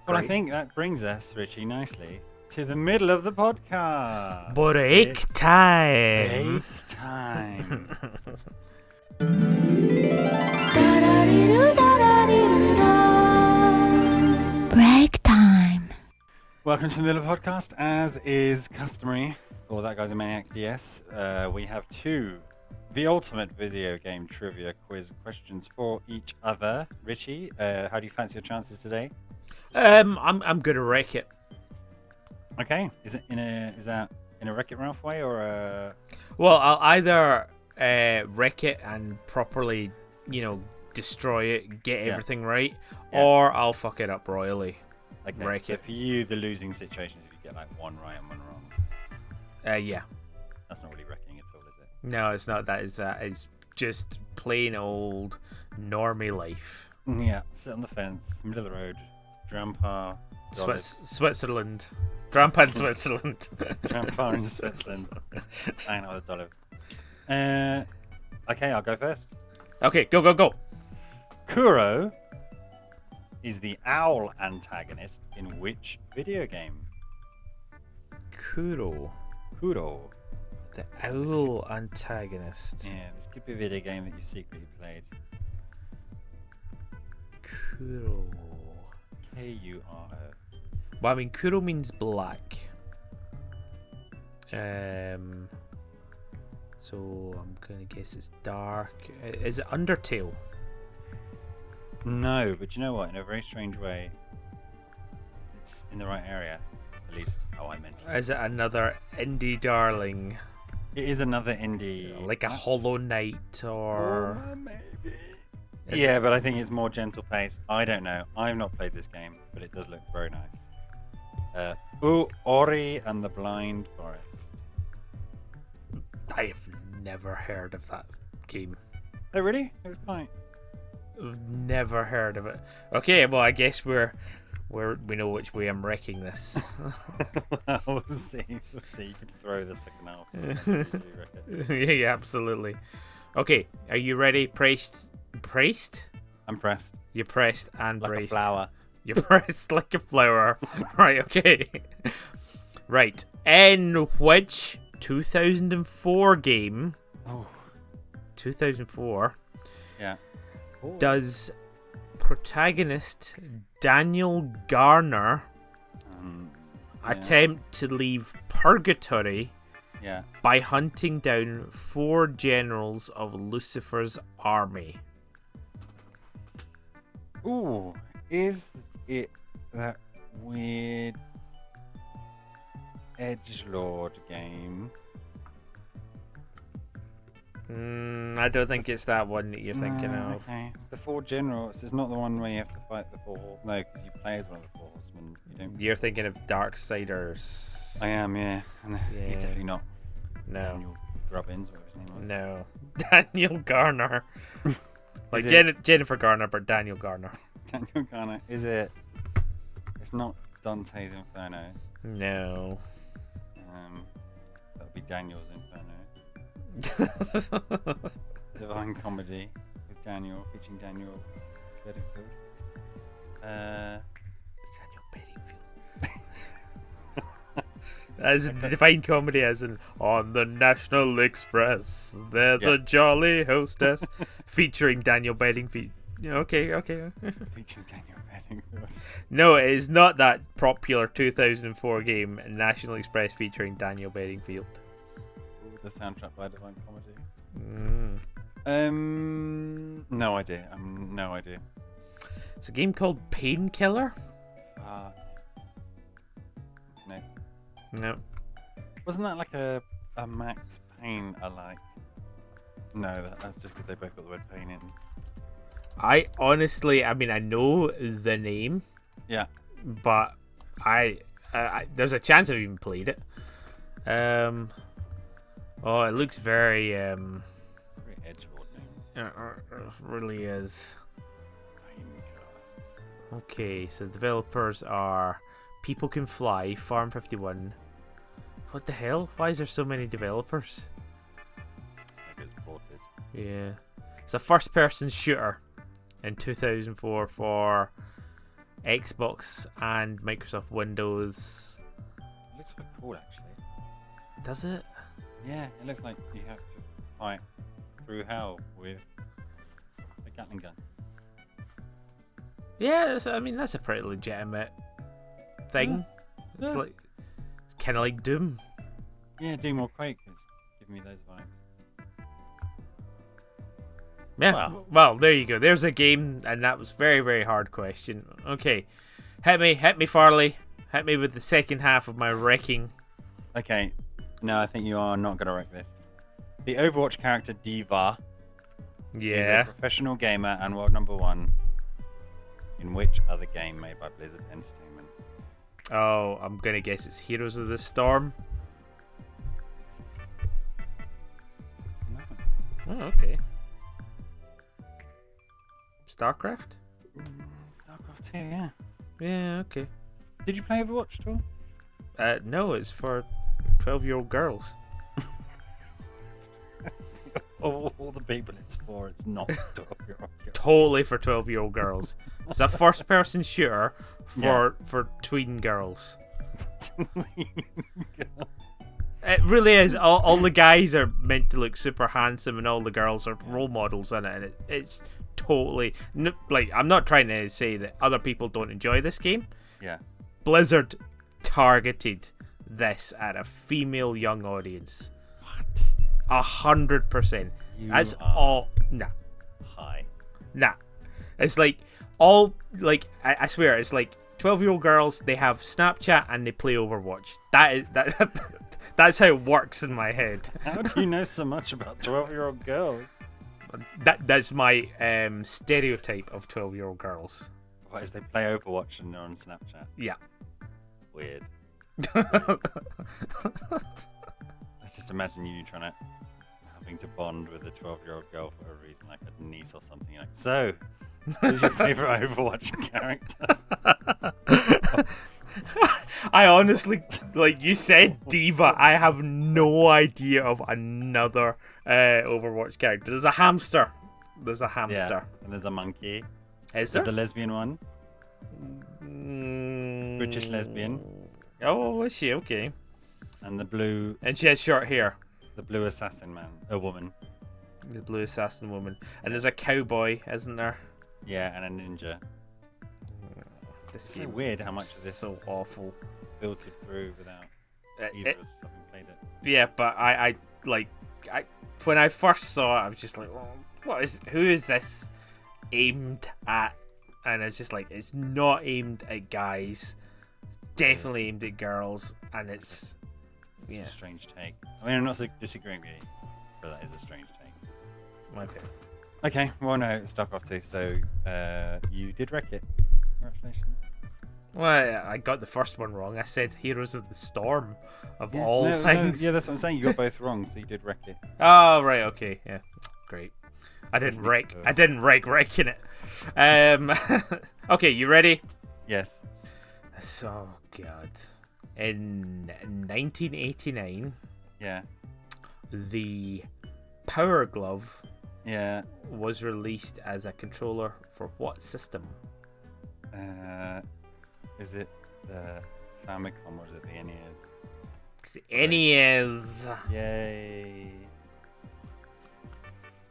B: Well, I think that brings us, Richie, nicely to the middle of the podcast.
A: Break time.
B: Break time.
C: Break time.
B: Welcome to the middle of the podcast. As is customary for That Guy's a Maniac DS, we have the ultimate video game trivia quiz questions for each other. Richie, how do you fancy your chances today?
A: I'm gonna wreck it.
B: Okay. Is that in a Wreck-It Ralph way or a?
A: Well, I'll either wreck it and properly, destroy it, get everything right, or I'll fuck it up royally.
B: Okay.
A: Wreck
B: so
A: it.
B: For you, the losing situations if you get like one right and one wrong.
A: Yeah.
B: That's not really wrecking at all, is it?
A: No, it's not. It's just plain old normie life.
B: Yeah. Sit on the fence, middle of the road, Grandpa.
A: Switzerland. Grandpa in Switzerland.
B: Grandpa in Switzerland. Hanging out with a dollar. Okay, I'll go first.
A: Okay, go.
B: Kuro is the owl antagonist in which video game?
A: Kuro. The owl antagonist.
B: Yeah, this could be a video game that you secretly played.
A: Kuro.
B: Kuro.
A: Well, I mean, Kuro means black. So I'm gonna guess it's dark. Is it Undertale?
B: No, but you know what? In a very strange way, it's in the right area. At least how I meant it.
A: Is it another indie darling?
B: It is another indie.
A: Like a Hollow Knight or...
B: maybe. Yeah, but I think it's more gentle paced. I don't know. I've not played this game, but it does look very nice. Ori and the Blind Forest.
A: I have never heard of that game.
B: Oh, really? It was quite...
A: I've never heard of it. Okay, well, I guess we know which way I'm wrecking this.
B: We'll see. You can throw the second half.
A: Yeah, absolutely. Okay, are you ready? Pressed?
B: I'm pressed.
A: You're pressed and
B: like
A: braced.
B: A flower.
A: You're pressed like a flower. Right, okay. Right. In which 2004 game...
B: Oh.
A: 2004...
B: Yeah. Ooh.
A: Does protagonist Daniel Garner attempt to leave purgatory by hunting down 4 generals of Lucifer's army?
B: Ooh, is it that weird edgelord game?
A: I don't think it's that one that you're thinking of.
B: Okay, it's the 4 generals. It's not the one where you have to fight the 4. No, because you play as one of the 4 horsemen.
A: You're thinking of Darksiders.
B: I am, yeah. He's definitely not.
A: No.
B: Daniel Grubbins, whatever his name was.
A: No. Daniel Garner. Like Jennifer Garner, but Daniel Garner.
B: Daniel Garner. Is it? It's not Dante's Inferno.
A: No.
B: That would be Daniel's Inferno. Divine Comedy with Daniel, featuring Daniel Bedingfield.
A: Daniel Bedingfield. As in Divine Comedy, as in on the National Express, there's a jolly hostess, featuring Daniel Bedingfield. Yeah, okay.
B: Featuring Daniel Bedingfield.
A: No, it is not that popular 2004 game, National Express, featuring Daniel Bedingfield.
B: Ooh, the soundtrack by Divine Comedy.
A: Mm.
B: No idea. No idea.
A: It's a game called Painkiller.
B: No.
A: No.
B: Wasn't that like a Max Payne alike? No, that's just because they both got the word pain in.
A: I honestly, I know the name.
B: Yeah.
A: But I there's a chance I've even played it. Oh, it looks very
B: It's a very edgelord name.
A: it really is. Okay, so the developers are People Can Fly, Farm 51. What the hell? Why is there so many developers?
B: Maybe it's ported.
A: Yeah. It's a first-person shooter in 2004 for Xbox and Microsoft Windows.
B: It looks quite cool, actually.
A: Does it?
B: Yeah, it looks like you have to fight through hell with a Gatling gun.
A: Yeah, that's a pretty legitimate thing.
B: Yeah.
A: It's like kind of like Doom.
B: Yeah, Doom or Quake is giving me those vibes.
A: Yeah. Well, there you go. There's a game, and that was very, very hard question. Okay, hit me, Farley. Hit me with the second half of my wrecking.
B: Okay, no, I think you are not going to wreck this. The Overwatch character D.Va is a
A: Yeah.
B: professional gamer and world number 1 in which other game made by Blizzard Entertainment?
A: Oh, I'm gonna guess it's Heroes of the Storm.
B: No.
A: Oh, okay. StarCraft?
B: StarCraft 2, yeah.
A: Yeah, okay.
B: Did you play Overwatch at all?
A: No, it's for 12-year-old girls.
B: Of all the people it's for, it's not 12-year-old girls.
A: Totally for 12-year-old girls. It's a first-person shooter for tween girls. It really is. All the guys are meant to look super handsome, and all the girls are role models in it. And it's totally like, I'm not trying to say that other people don't enjoy this game.
B: Yeah.
A: Blizzard targeted this at a female young audience.
B: What?
A: 100%.
B: You
A: That's
B: are
A: all. Nah.
B: Nah.
A: It's like all like I swear it's like 12-year-old girls. They have Snapchat and they play Overwatch. That's how it works in my head.
B: How do you know so much about 12-year-old girls?
A: That's my stereotype of 12-year-old girls.
B: What is they play Overwatch and they're on Snapchat?
A: Yeah.
B: Weird. Let's just imagine you having to bond with a 12-year-old girl for a reason, like a niece or something. Like, so, who's your favorite Overwatch character?
A: I honestly, like you said, D.Va. I have no idea of another Overwatch character. There's a hamster.
B: Yeah, and there's a monkey.
A: Is there?
B: The lesbian one. British lesbian.
A: Oh, is she? Okay.
B: And the blue.
A: And she has short hair.
B: The blue assassin woman.
A: The blue assassin woman. And there's a cowboy, isn't there?
B: Yeah, and a ninja.
A: This
B: It's so
A: game
B: weird how much of this
A: so
B: is
A: awful.
B: filtered through without either of us having played it.
A: Yeah, but I when I first saw it, I was just like, oh, who is this aimed at? And it's just like, it's not aimed at guys. It's definitely aimed at girls, and it's
B: a strange take. I mean, I'm not disagreeing with you, but that is a strange take. Okay, well, no, it's StarCraft 2, so you did wreck it. Congratulations.
A: Well, I got the first one wrong. I said Heroes of the Storm, of all things.
B: Yeah, that's what I'm saying. You got both wrong, so you did wreck it.
A: Oh, right, okay, yeah, great. I didn't wreck wrecking it. Okay, you ready?
B: Yes.
A: So, God. In 1989,
B: Yeah.
A: the Power Glove
B: Yeah.
A: was released as a controller for what system?
B: Is it the Famicom or is it the NES?
A: It's the NES.
B: Yay.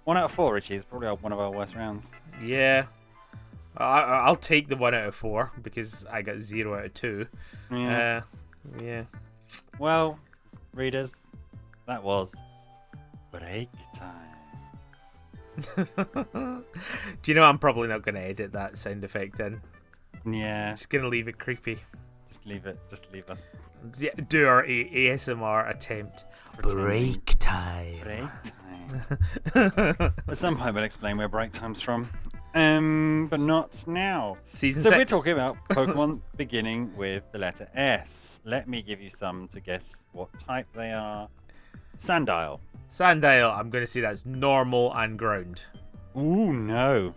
B: 1 out of 4, Richie. It's probably one of our worst rounds.
A: Yeah, I'll take the 1 out of 4 because I got 0 out of 2.
B: Yeah.
A: Yeah.
B: Well, readers, that was break time.
A: Do you know I'm probably not going to edit that sound effect in?
B: Yeah.
A: Just going to leave it creepy.
B: Just leave it. Just leave us.
A: Yeah, do our ASMR attempt.
B: Pretending.
A: Break time.
B: Break time. At some point, we'll explain where break time's from. But not now.
A: Season
B: So
A: 6.
B: we're talking about Pokemon beginning with the letter S. Let me give you some to guess what type they are. Sandile.
A: Sandile, I'm going to say that's normal and ground.
B: Ooh, no.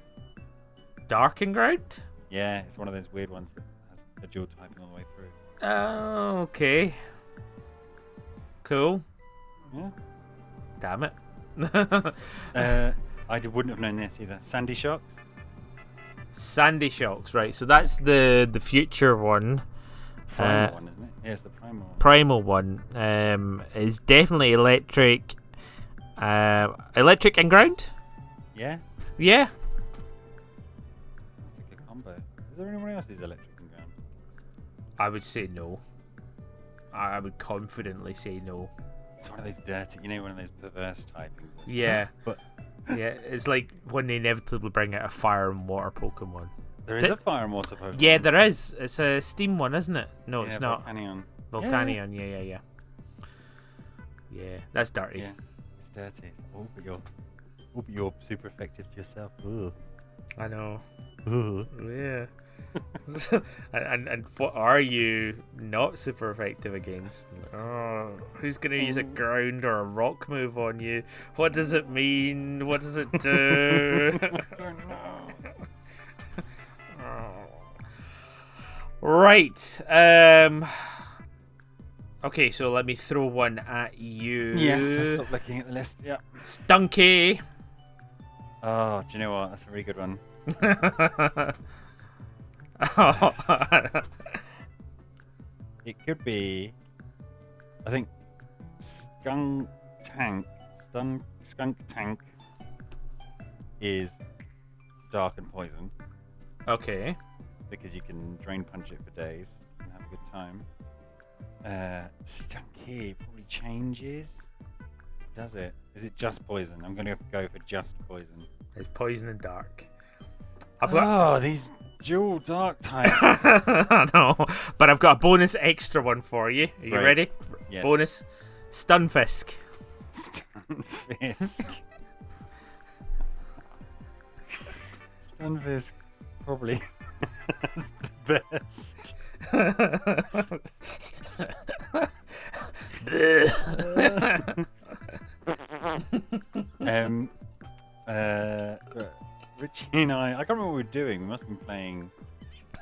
A: Dark and ground?
B: Yeah, it's one of those weird ones that has a dual typing all the way through.
A: Oh, okay. Cool.
B: Yeah.
A: Damn it.
B: I wouldn't have known this either. Sandy Shocks?
A: Sandy Shocks, right. So that's the future one.
B: Primal one, isn't it? Yeah, it's the primal one.
A: Primal one is definitely electric. Electric and ground?
B: Yeah?
A: Yeah.
B: That's a good combo. Is there anyone else who's electric and ground?
A: I would say no. I would confidently say no.
B: It's one of those dirty, one of those perverse typings.
A: Yeah.
B: But
A: Yeah, it's like when they inevitably bring out a fire and water Pokemon.
B: there is a fire and water Pokemon.
A: Yeah, there is. It's a steam one, isn't it? No,
B: Yeah,
A: it's not.
B: Volcanion.
A: Volcanion, yeah. Yeah, that's dirty.
B: Yeah, it's dirty. But you're super effective to yourself. Ugh.
A: I know.
B: Ugh.
A: Yeah. and what are you not super effective against? Oh, who's going to use a ground or a rock move on you? What does it mean? What does it do?
B: I don't know.
A: Right. Okay, so let me throw one at you.
B: Yes, I stopped looking at the list. Yeah.
A: Stunky.
B: Oh, do you know what? That's a really good one. It could be, I think, Skunk Tank is dark and poison
A: Okay.
B: because you can drain punch it for days and have a good time. Stunky probably changes. Does it? Is it just poison? I'm going to go for just poison.
A: It's poison and dark.
B: Oh, these dual dark types.
A: I know, but I've got a bonus extra one for you. Are you
B: Right.
A: ready?
B: Yes.
A: Bonus. Stunfisk.
B: Stunfisk. Stunfisk probably is the best. Richie and I can't remember what we were doing. We must have been playing.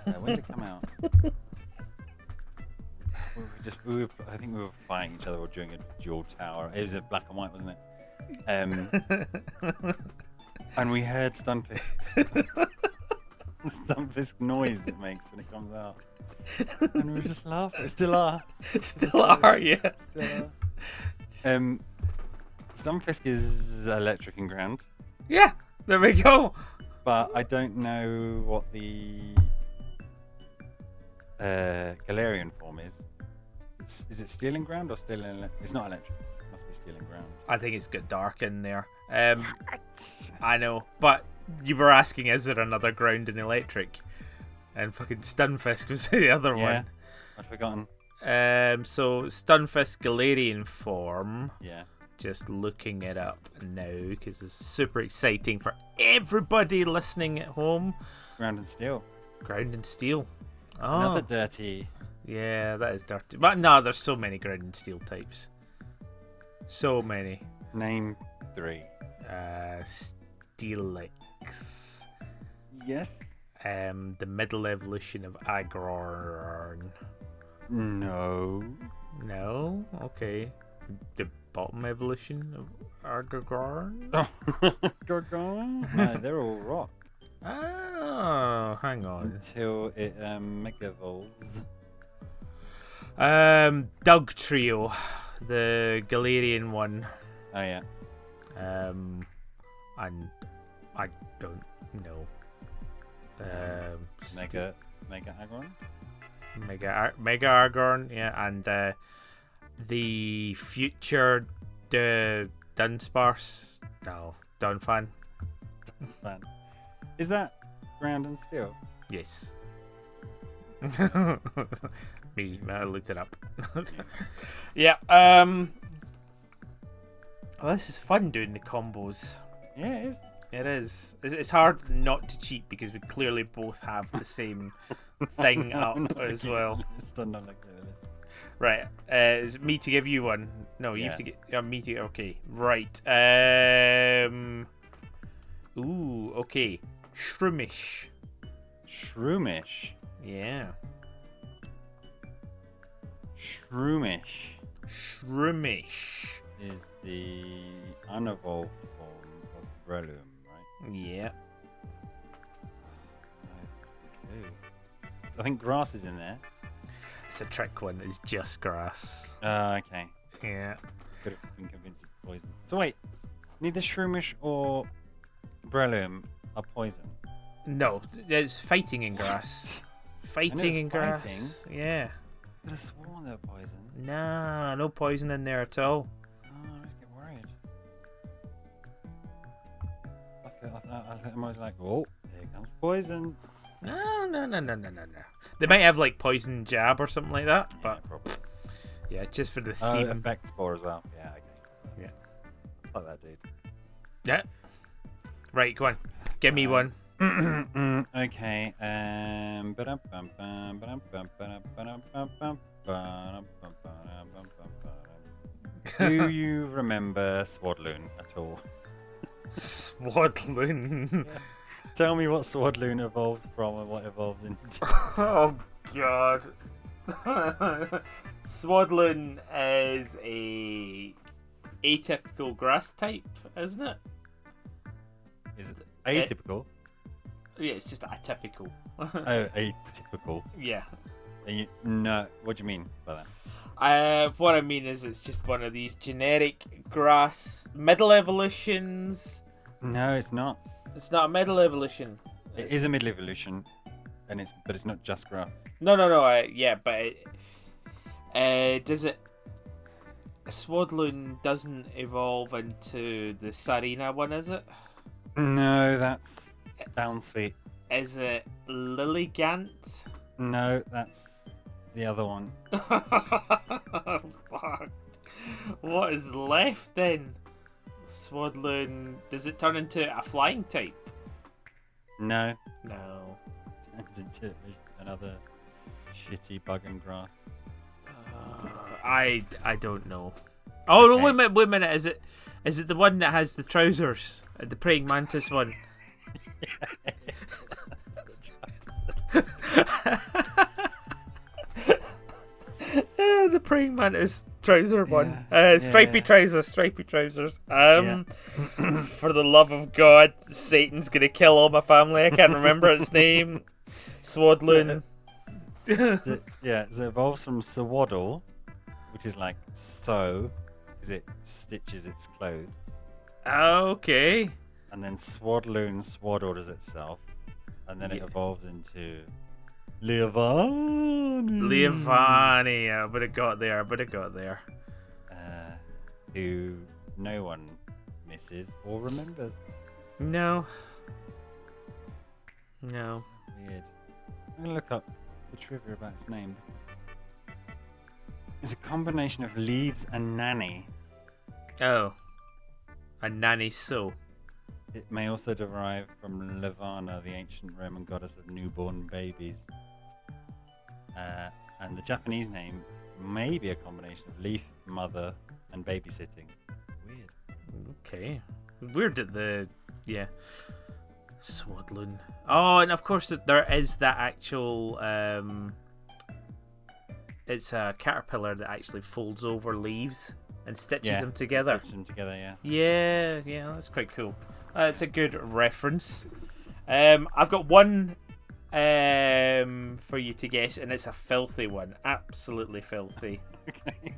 B: When did it come out? I think we were fighting each other or doing a dual tower. It was a black and white, wasn't it? And we heard Stunfisk noise it makes when it comes out. And we were just laughing. Still are.
A: Still are, yeah.
B: Still are. Stunfisk is electric and ground,
A: Yeah, there we go.
B: but I don't know what the Galarian form is. Is it steel and ground or steel and electric? It's not electric. It must be steel and ground.
A: I think it's got dark in there. I know, but you were asking, is there another ground in electric? And fucking Stunfisk was the other
B: Yeah,
A: one.
B: I'd forgotten.
A: So Stunfisk Galarian form.
B: Yeah.
A: Just looking it up now because it's super exciting for everybody listening at home.
B: It's ground and steel.
A: Ground and steel. Oh,
B: Another dirty.
A: yeah, that is dirty. But no, there's so many ground and steel types. So many.
B: Name 3.
A: Steelix.
B: Yes.
A: The middle evolution of Agrorn.
B: No.
A: No? Okay. The bottom evolution of Agrorn?
B: Gorgon? No, they're all rock.
A: Oh, hang on.
B: Until it mega evolves.
A: Doug Trio, the Galarian one.
B: Oh yeah.
A: And I don't know.
B: Mega Agron?
A: Mega Argon, yeah, and the future Dunsparce. No, Dunfan.
B: Fun. Is that ground and steel?
A: Yes. Me, I looked it up. Yeah. Well, this is fun doing the combos.
B: Yeah, it is.
A: It is. It's hard not to cheat because we clearly both have the same thing up as well. Right. Is it me to give you one? No, you have to get me to. Okay. Right. Ooh. Okay. Shroomish.
B: Shroomish.
A: Yeah.
B: Shroomish is the unevolved form of Breloom, right?
A: Yeah.
B: So I think grass is in there.
A: It's a trick one. It's just grass.
B: Okay.
A: Yeah.
B: Could have been convinced it's poison. So wait, neither Shroomish or Breloom are poison.
A: No, it's fighting in grass. Fighting in grass. Yeah.
B: I could have sworn they're poison.
A: Nah, no poison in there at all.
B: Oh, I just get worried. I think I'm always like, oh, here comes poison.
A: No. They might have like poison jab or something like that, but
B: probably.
A: Yeah, just for the
B: Oh,
A: theme.
B: effect spore as well. Yeah, okay.
A: Yeah.
B: Like that, dude.
A: Yeah. Right, go on. Give me one.
B: Okay. Do you remember Swadloon at all?
A: Swadloon.
B: Yeah. Tell me what Swadloon evolves from and what evolves into.
A: Oh god. Swadloon is a atypical grass type, isn't it?
B: Is it atypical?
A: Yeah, it's just atypical.
B: Oh, atypical.
A: Yeah.
B: No, what do you mean by that?
A: What I mean is it's just one of these generic grass middle evolutions.
B: No, it's not.
A: It's not a middle evolution.
B: It is a middle evolution, but it's not just grass.
A: No. Yeah, but does it? Swadloon doesn't evolve into the Sarina one, is it?
B: No, that's Downsweet.
A: Is it Lilligant?
B: No, that's the other one.
A: Fuck. What is left then? Swadloon. Does it turn into a flying type?
B: No.
A: No.
B: Turns into another shitty bug and grass.
A: I don't know. Oh
B: Okay.
A: no! Wait a minute. Is it the one that has the trousers? The praying mantis one? The praying mantis trouser one. Stripy trousers. For the love of God, Satan's gonna kill all my family. I can't remember its name. Swadloon.
B: So it evolves from Swaddle, which is like sew, because it stitches its clothes.
A: Okay.
B: And then Swadloon swaddles itself, and then it evolves into
A: Leovani. I would have got there.
B: Who no one misses or remembers.
A: No.
B: It's weird. I'm gonna look up the trivia about its name because it's a combination of leaves and nanny.
A: Oh. A nanny so.
B: It may also derive from Levana, the ancient Roman goddess of newborn babies. And the Japanese name may be a combination of leaf, mother, and babysitting. Weird.
A: Okay. Weird that Swadloon. Oh, and of course there is that actual it's a caterpillar that actually folds over leaves and stitches them together. Yeah, that's quite cool. That's a good reference. I've got one for you to guess, and it's a filthy one. Absolutely filthy.
B: Okay.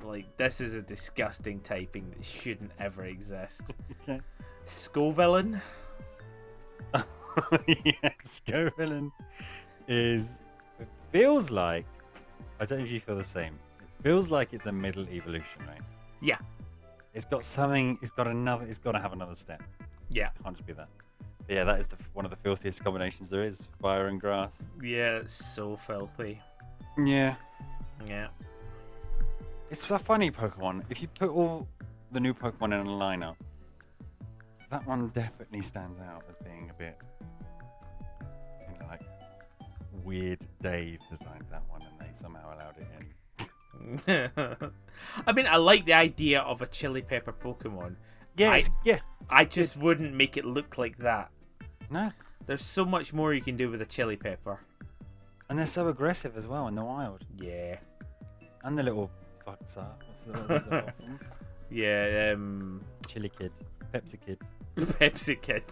A: Like, this is a disgusting typing that shouldn't ever exist.
B: Okay.
A: Scovillain.
B: Yeah, Scovillain is. It feels like. I don't know if you feel the same. It feels like it's a middle evolution, right?
A: Yeah.
B: It's got something. It's got another. It's got to have another step.
A: Yeah.
B: Can't just be that. But yeah, that is one of the filthiest combinations there is. Fire and grass.
A: Yeah, it's so filthy.
B: Yeah.
A: Yeah.
B: It's a funny Pokemon. If you put all the new Pokemon in a lineup, that one definitely stands out as being a bit, like weird. Dave designed that one, and they somehow allowed it in.
A: I mean, I like the idea of a chili pepper Pokemon.
B: Yeah,
A: I just wouldn't make it look like that.
B: No.
A: There's so much more you can do with a chili pepper.
B: And they're so aggressive as well in the wild.
A: Yeah.
B: And the little fucks are. What's the little
A: Yeah,
B: Chili Kid. Pepsi Kid.
A: Pepsi Kid.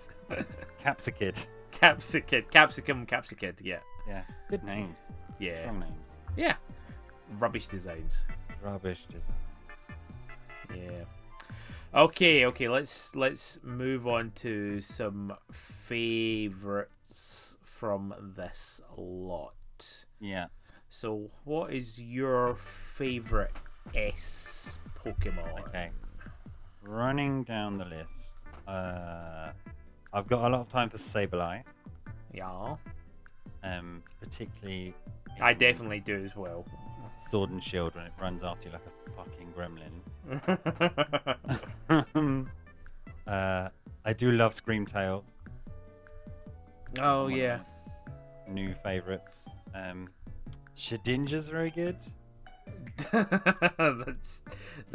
B: Capsicid.
A: Capsicid. Capsicid, yeah.
B: Yeah. Good names.
A: Yeah.
B: Strong names.
A: Yeah. Rubbish designs.
B: Rubbish designs.
A: Yeah. Okay, let's move on to some favorites from this lot.
B: Yeah.
A: So, what is your favorite S Pokemon?
B: Okay. Running down the list. I've got a lot of time for Sableye.
A: Yeah.
B: Particularly
A: I definitely do as well.
B: Sword and Shield when it runs after you like a fucking gremlin. I do love Screamtail.
A: Oh,
B: One of
A: yeah.
B: my new favourites. Shedinja's very good.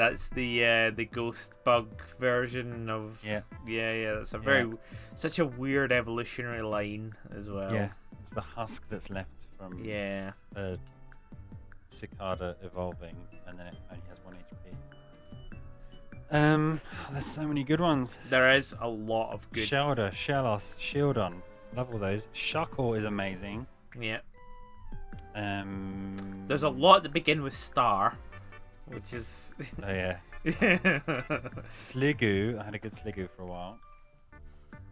A: that's the ghost bug version of
B: Yeah.
A: That's such a weird evolutionary line as well.
B: Yeah, it's the husk that's left from
A: Yeah.
B: a cicada evolving, and then it only has 1 HP. There's so many good ones.
A: There is a lot of good.
B: Shelder, Shellos, Shieldon, love all those. Shuckle is amazing.
A: Yeah.
B: Um,
A: There's a lot that begin with star, which is.
B: Oh yeah. Sliggoo, I had a good Sliggoo for a while.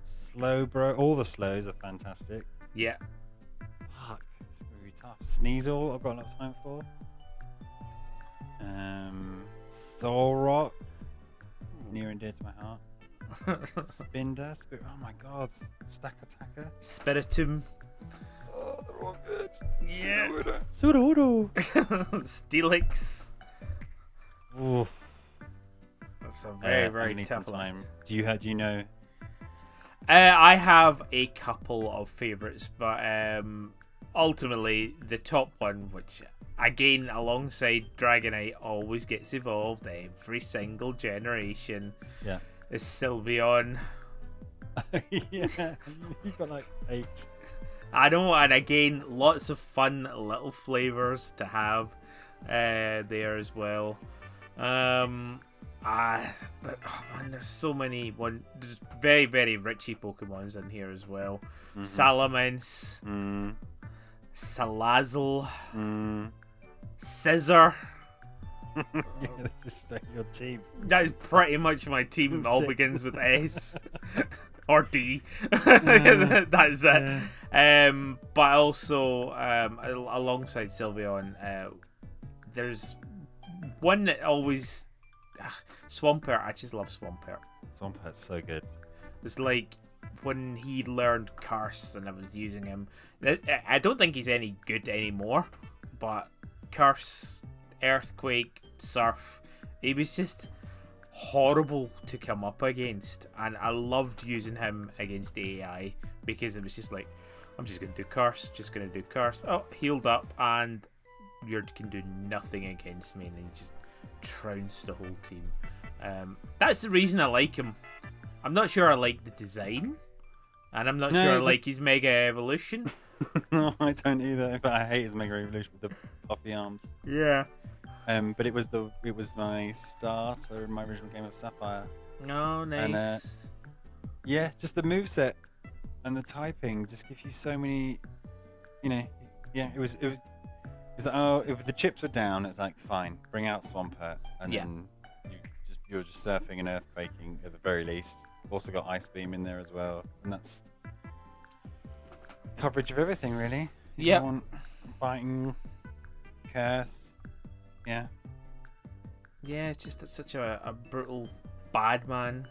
B: Slowbro, all the slows are fantastic.
A: Yeah.
B: Fuck, it's gonna be tough. Sneasel, I've got a lot of time for. Solrock, near and dear to my heart. Spinder, oh my god, Stack Attacker.
A: Spiritomb.
B: Oh, they're all good.
A: Yeah.
B: Sudowoodo.
A: Steelix.
B: Oof.
A: That's a very,
B: I
A: very
B: need
A: tough
B: some time.
A: list.
B: Do you know?
A: I have a couple of favourites, but ultimately the top one, which again alongside Dragonite always gets evolved every single generation,
B: Yeah.
A: is Sylveon.
B: Yeah, you've got like 8.
A: I know, and again, lots of fun little flavours to have there as well. There's so many. There's very, very richy Pokemons in here as well.
B: Mm-hmm.
A: Salamence, Salazzle, Scissor.
B: Yeah, this is your team.
A: That is pretty much my team. All
B: 6.
A: begins with S or D. That's it. But also alongside Sylveon, there's one that always Swampert. I just love Swampert.
B: Swampert's so good.
A: It's like when he learned Curse and I was using him. I don't think he's any good anymore, but Curse, Earthquake, Surf, he was just horrible to come up against, and I loved using him against AI because it was just like, I'm just going to do Curse, oh, healed up, and you can do nothing against me, and then you just trounce the whole team. That's the reason I like him. I'm not sure I like the design, and I'm not sure I like his Mega Evolution.
B: No, I don't either. In fact, I hate his Mega Evolution with the puffy arms.
A: Yeah.
B: But it was my starter in my original game of Sapphire.
A: Oh, nice.
B: And, yeah, just the moveset and the typing just gives you so many, yeah, it was like, oh, if the chips were down, it's like, fine, bring out Swampert, and then you're just surfing and earthquaking at the very least. Also got Ice Beam in there as well, and that's coverage of everything, really. If
A: Yep.
B: you want fighting, curse, yeah.
A: Yeah, it's just such a brutal bad man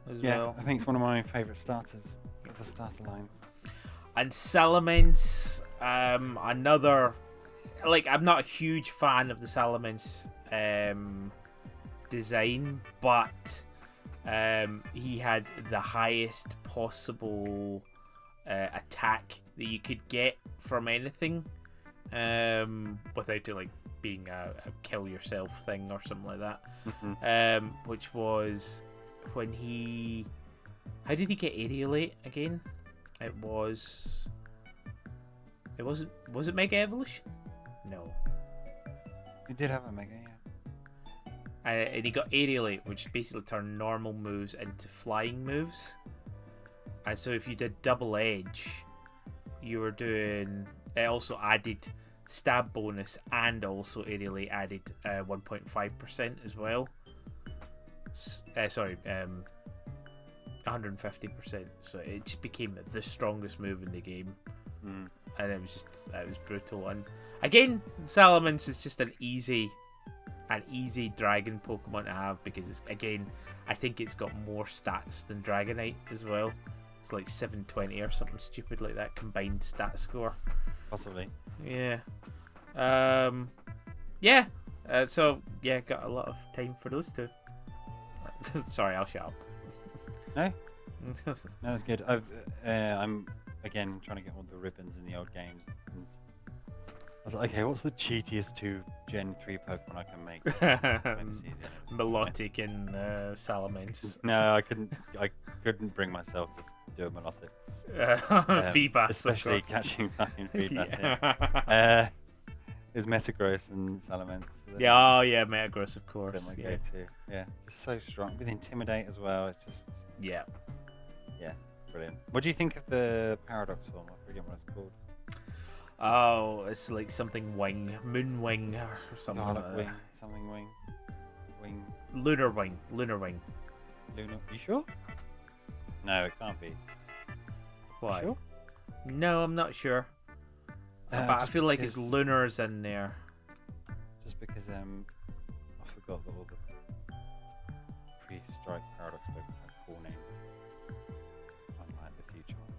A: as well.
B: I think it's one of my favourite starters of the starter lines.
A: And Salamence, another, like, I'm not a huge fan of the Salamence design, but he had the highest possible attack that you could get from anything, without it like being a kill yourself thing or something like that.
B: Mm-hmm.
A: Which was when he, how did he get Aerialate again? Was it Mega Evolution? No.
B: You did have a Mega, yeah.
A: And he got Aerialate, which basically turned normal moves into flying moves. And so if you did Double Edge, you were doing... It also added stab bonus, and also Aerialate added 1.5% as well. 150%. So it just became the strongest move in the game. And it was brutal. And again, Salamence is just an easy dragon Pokemon to have, because I think it's got more stats than Dragonite as well. It's like 720 or something stupid like that combined stat score.
B: Possibly.
A: Yeah. So got a lot of time for those two. Sorry, I'll shut up.
B: No, it's good. I'm again trying to get all the ribbons in the old games. And I was like, okay, what's the cheatiest 2 Gen 3 Pokemon I can make?
A: Melodic and Salamence.
B: No, I couldn't bring myself to do a Melodic.
A: Feedbass,
B: especially catching fucking Feedbass. Yeah. It was Metagross and Salamence.
A: Metagross, of course.
B: They're my go-to. Yeah, just so strong. With Intimidate as well. It's just... Yeah, brilliant. What do you think of the Paradox form? I forget what it's called.
A: Oh, it's like something wing. Moon wing or something like that.
B: Wing. Something wing. Wing.
A: Lunar wing.
B: You sure? No, it can't be.
A: Why?
B: You sure?
A: No, I'm not sure. But I feel like it's lunars in there.
B: Just because I forgot that all the prehistoric Paradox Pokemon had cool names. Unlike the future one.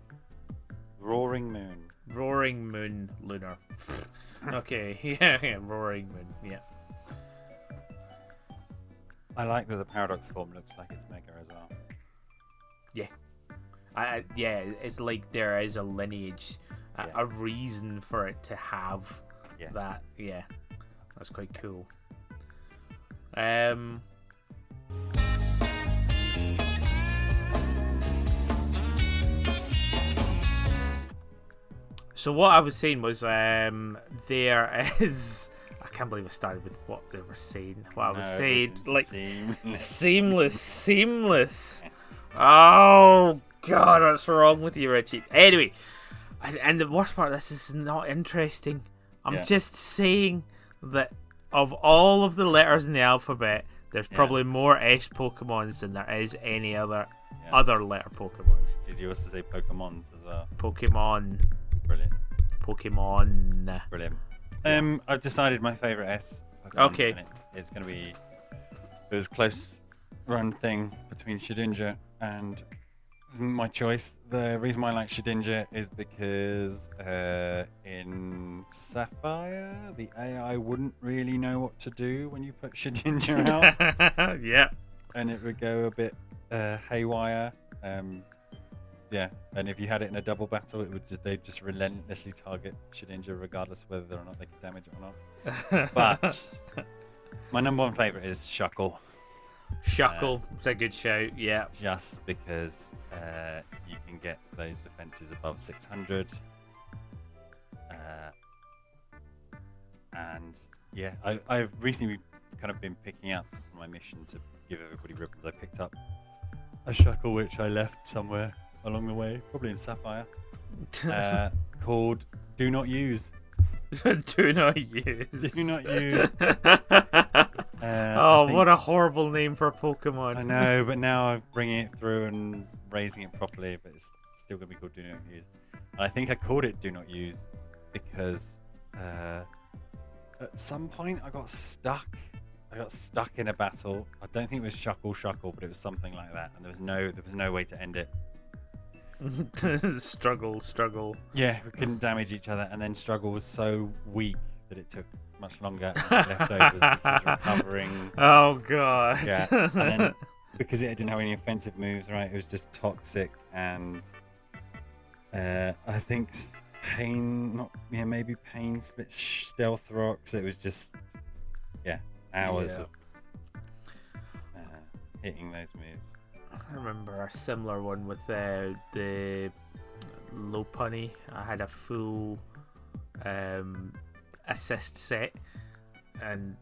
B: Roaring Moon
A: Lunar. Okay, yeah, Roaring Moon, yeah.
B: I like that the Paradox form looks like it's Mega as well.
A: Yeah. It's like there is a lineage, a reason for it to have that. Yeah, that's quite cool. So what I was saying was, there is... I can't believe I started with what they were saying. What I was saying, like, seamless. Oh God, what's wrong with you, Richie? Anyway, and the worst part of this is not interesting. I'm just saying that of all of the letters in the alphabet, there's probably more S Pokemons than there is any other letter Pokemons.
B: Did you also say Pokemons as well?
A: Pokemon.
B: Brilliant.
A: Pokemon.
B: Brilliant. I've decided my favourite S Pokemon.
A: Okay.
B: It's going to be... It was a close run thing between Shedinja and my choice. The reason why I like Shedinja is because in Sapphire, the AI wouldn't really know what to do when you put Shedinja out.
A: Yeah.
B: And it would go a bit haywire. And if you had it in a double battle, they'd just relentlessly target Shedinja regardless of whether or not they could damage it or not. But my number one favourite is Shuckle.
A: Shuckle, it's a good shout, yeah.
B: Just because you can get those defences above 600. I've recently kind of been picking up on my mission to give everybody ribbons. I picked up a Shuckle which I left somewhere along the way, probably in Sapphire, called Do Not Use.
A: Do not use.
B: Do not use.
A: What a horrible name for a Pokemon.
B: I know, but now I'm bringing it through and raising it properly, but it's still going to be called Do Not Use. I think I called it Do Not Use because at some point I got stuck. I got stuck in a battle. I don't think it was shuckle, but it was something like that, and there was no way to end it.
A: Struggle.
B: Yeah, we couldn't damage each other, and then struggle was so weak that it took much longer. And leftovers, which was recovering.
A: Oh god.
B: Yeah, and then because it didn't have any offensive moves, right? It was just toxic, and I think maybe pain split stealth rocks. It was just hours of hitting those moves.
A: I remember a similar one with the low punny. I had a full assist set, and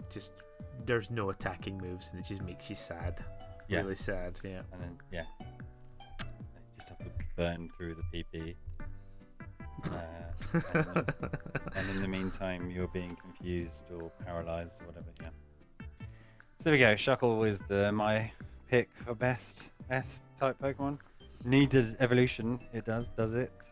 A: just there's no attacking moves, and it just makes you sad.
B: Yeah.
A: Really sad. Yeah.
B: And then you just have to burn through the PP. And in the meantime, you're being confused or paralyzed or whatever. Yeah. So there we go. Shuckle is my pick for best S-type Pokemon. Needed evolution. It does it?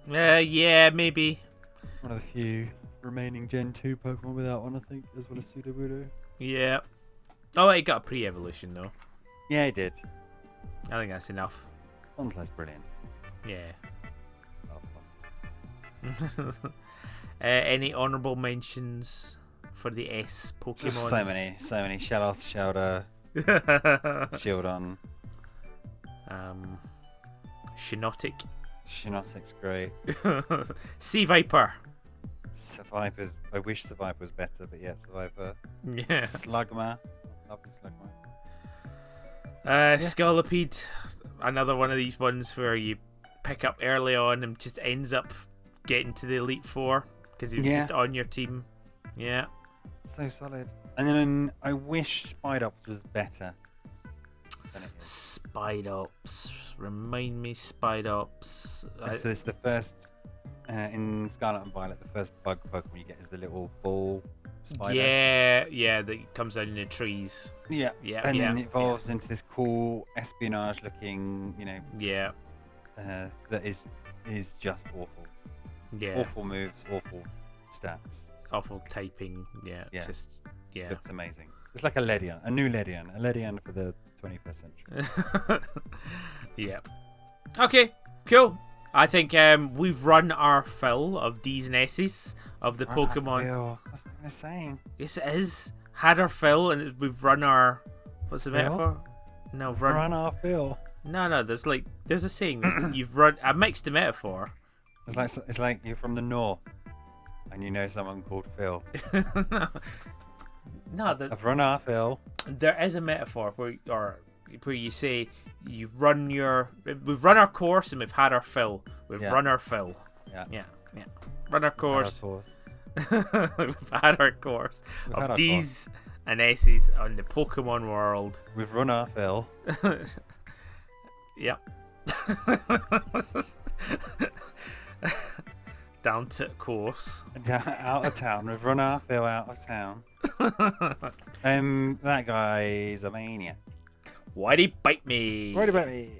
A: Yeah, maybe.
B: It's one of the few remaining Gen 2 Pokemon without one, I think, as well as Sudowoodo.
A: Yeah. Oh, it got a pre-evolution though.
B: Yeah, it did.
A: I think that's enough.
B: Onsla's brilliant.
A: Yeah.
B: Oh,
A: Any honourable mentions for the S Pokemon?
B: just so many. Shelloth, Shelder, Shieldon. Shiinotic's great.
A: Sea Viper.
B: Survivor's. I wish Survivor was better, but yeah, Survivor.
A: Yeah.
B: Slugma. Lovely Slugma.
A: Scolipede. Another one of these ones where you pick up early on and just ends up getting to the Elite Four because he was just on your team. Yeah.
B: So solid. And then I wish Spidops was better than it is.
A: Spidops. Remind me, Spidops.
B: So it's the first in Scarlet and Violet. The first bug Pokemon you get is the little ball spider.
A: Yeah, that comes out in the trees.
B: Yeah. And then it evolves into this cool espionage-looking, that is just awful.
A: Yeah.
B: Awful moves, awful stats.
A: Awful typing. Yeah.
B: Looks amazing. It's like a Ledian, a new Ledian, a Ledian for the 21st century.
A: Yeah. Okay, cool. I think we've run our fill of D's and S's of the Pokemon.
B: That's what I'm saying.
A: Yes, it is. Had our fill, and we've run our. What's the metaphor? No,
B: run our fill.
A: No. There's a saying. You've run. I mixed the metaphor.
B: It's like you're from the north, and you know someone called Phil.
A: No.
B: I've run our fill.
A: There is a metaphor where you say we've run our course and we've had our fill. We've run our fill. Yeah. Run our course. We've had our course of D's and S's on the Pokemon world.
B: We've run our fill.
A: Yep. Down to course.
B: Out of town. We've run our fill out of town. That guy's a maniac.
A: Why'd he bite me?
B: Why'd he bite me?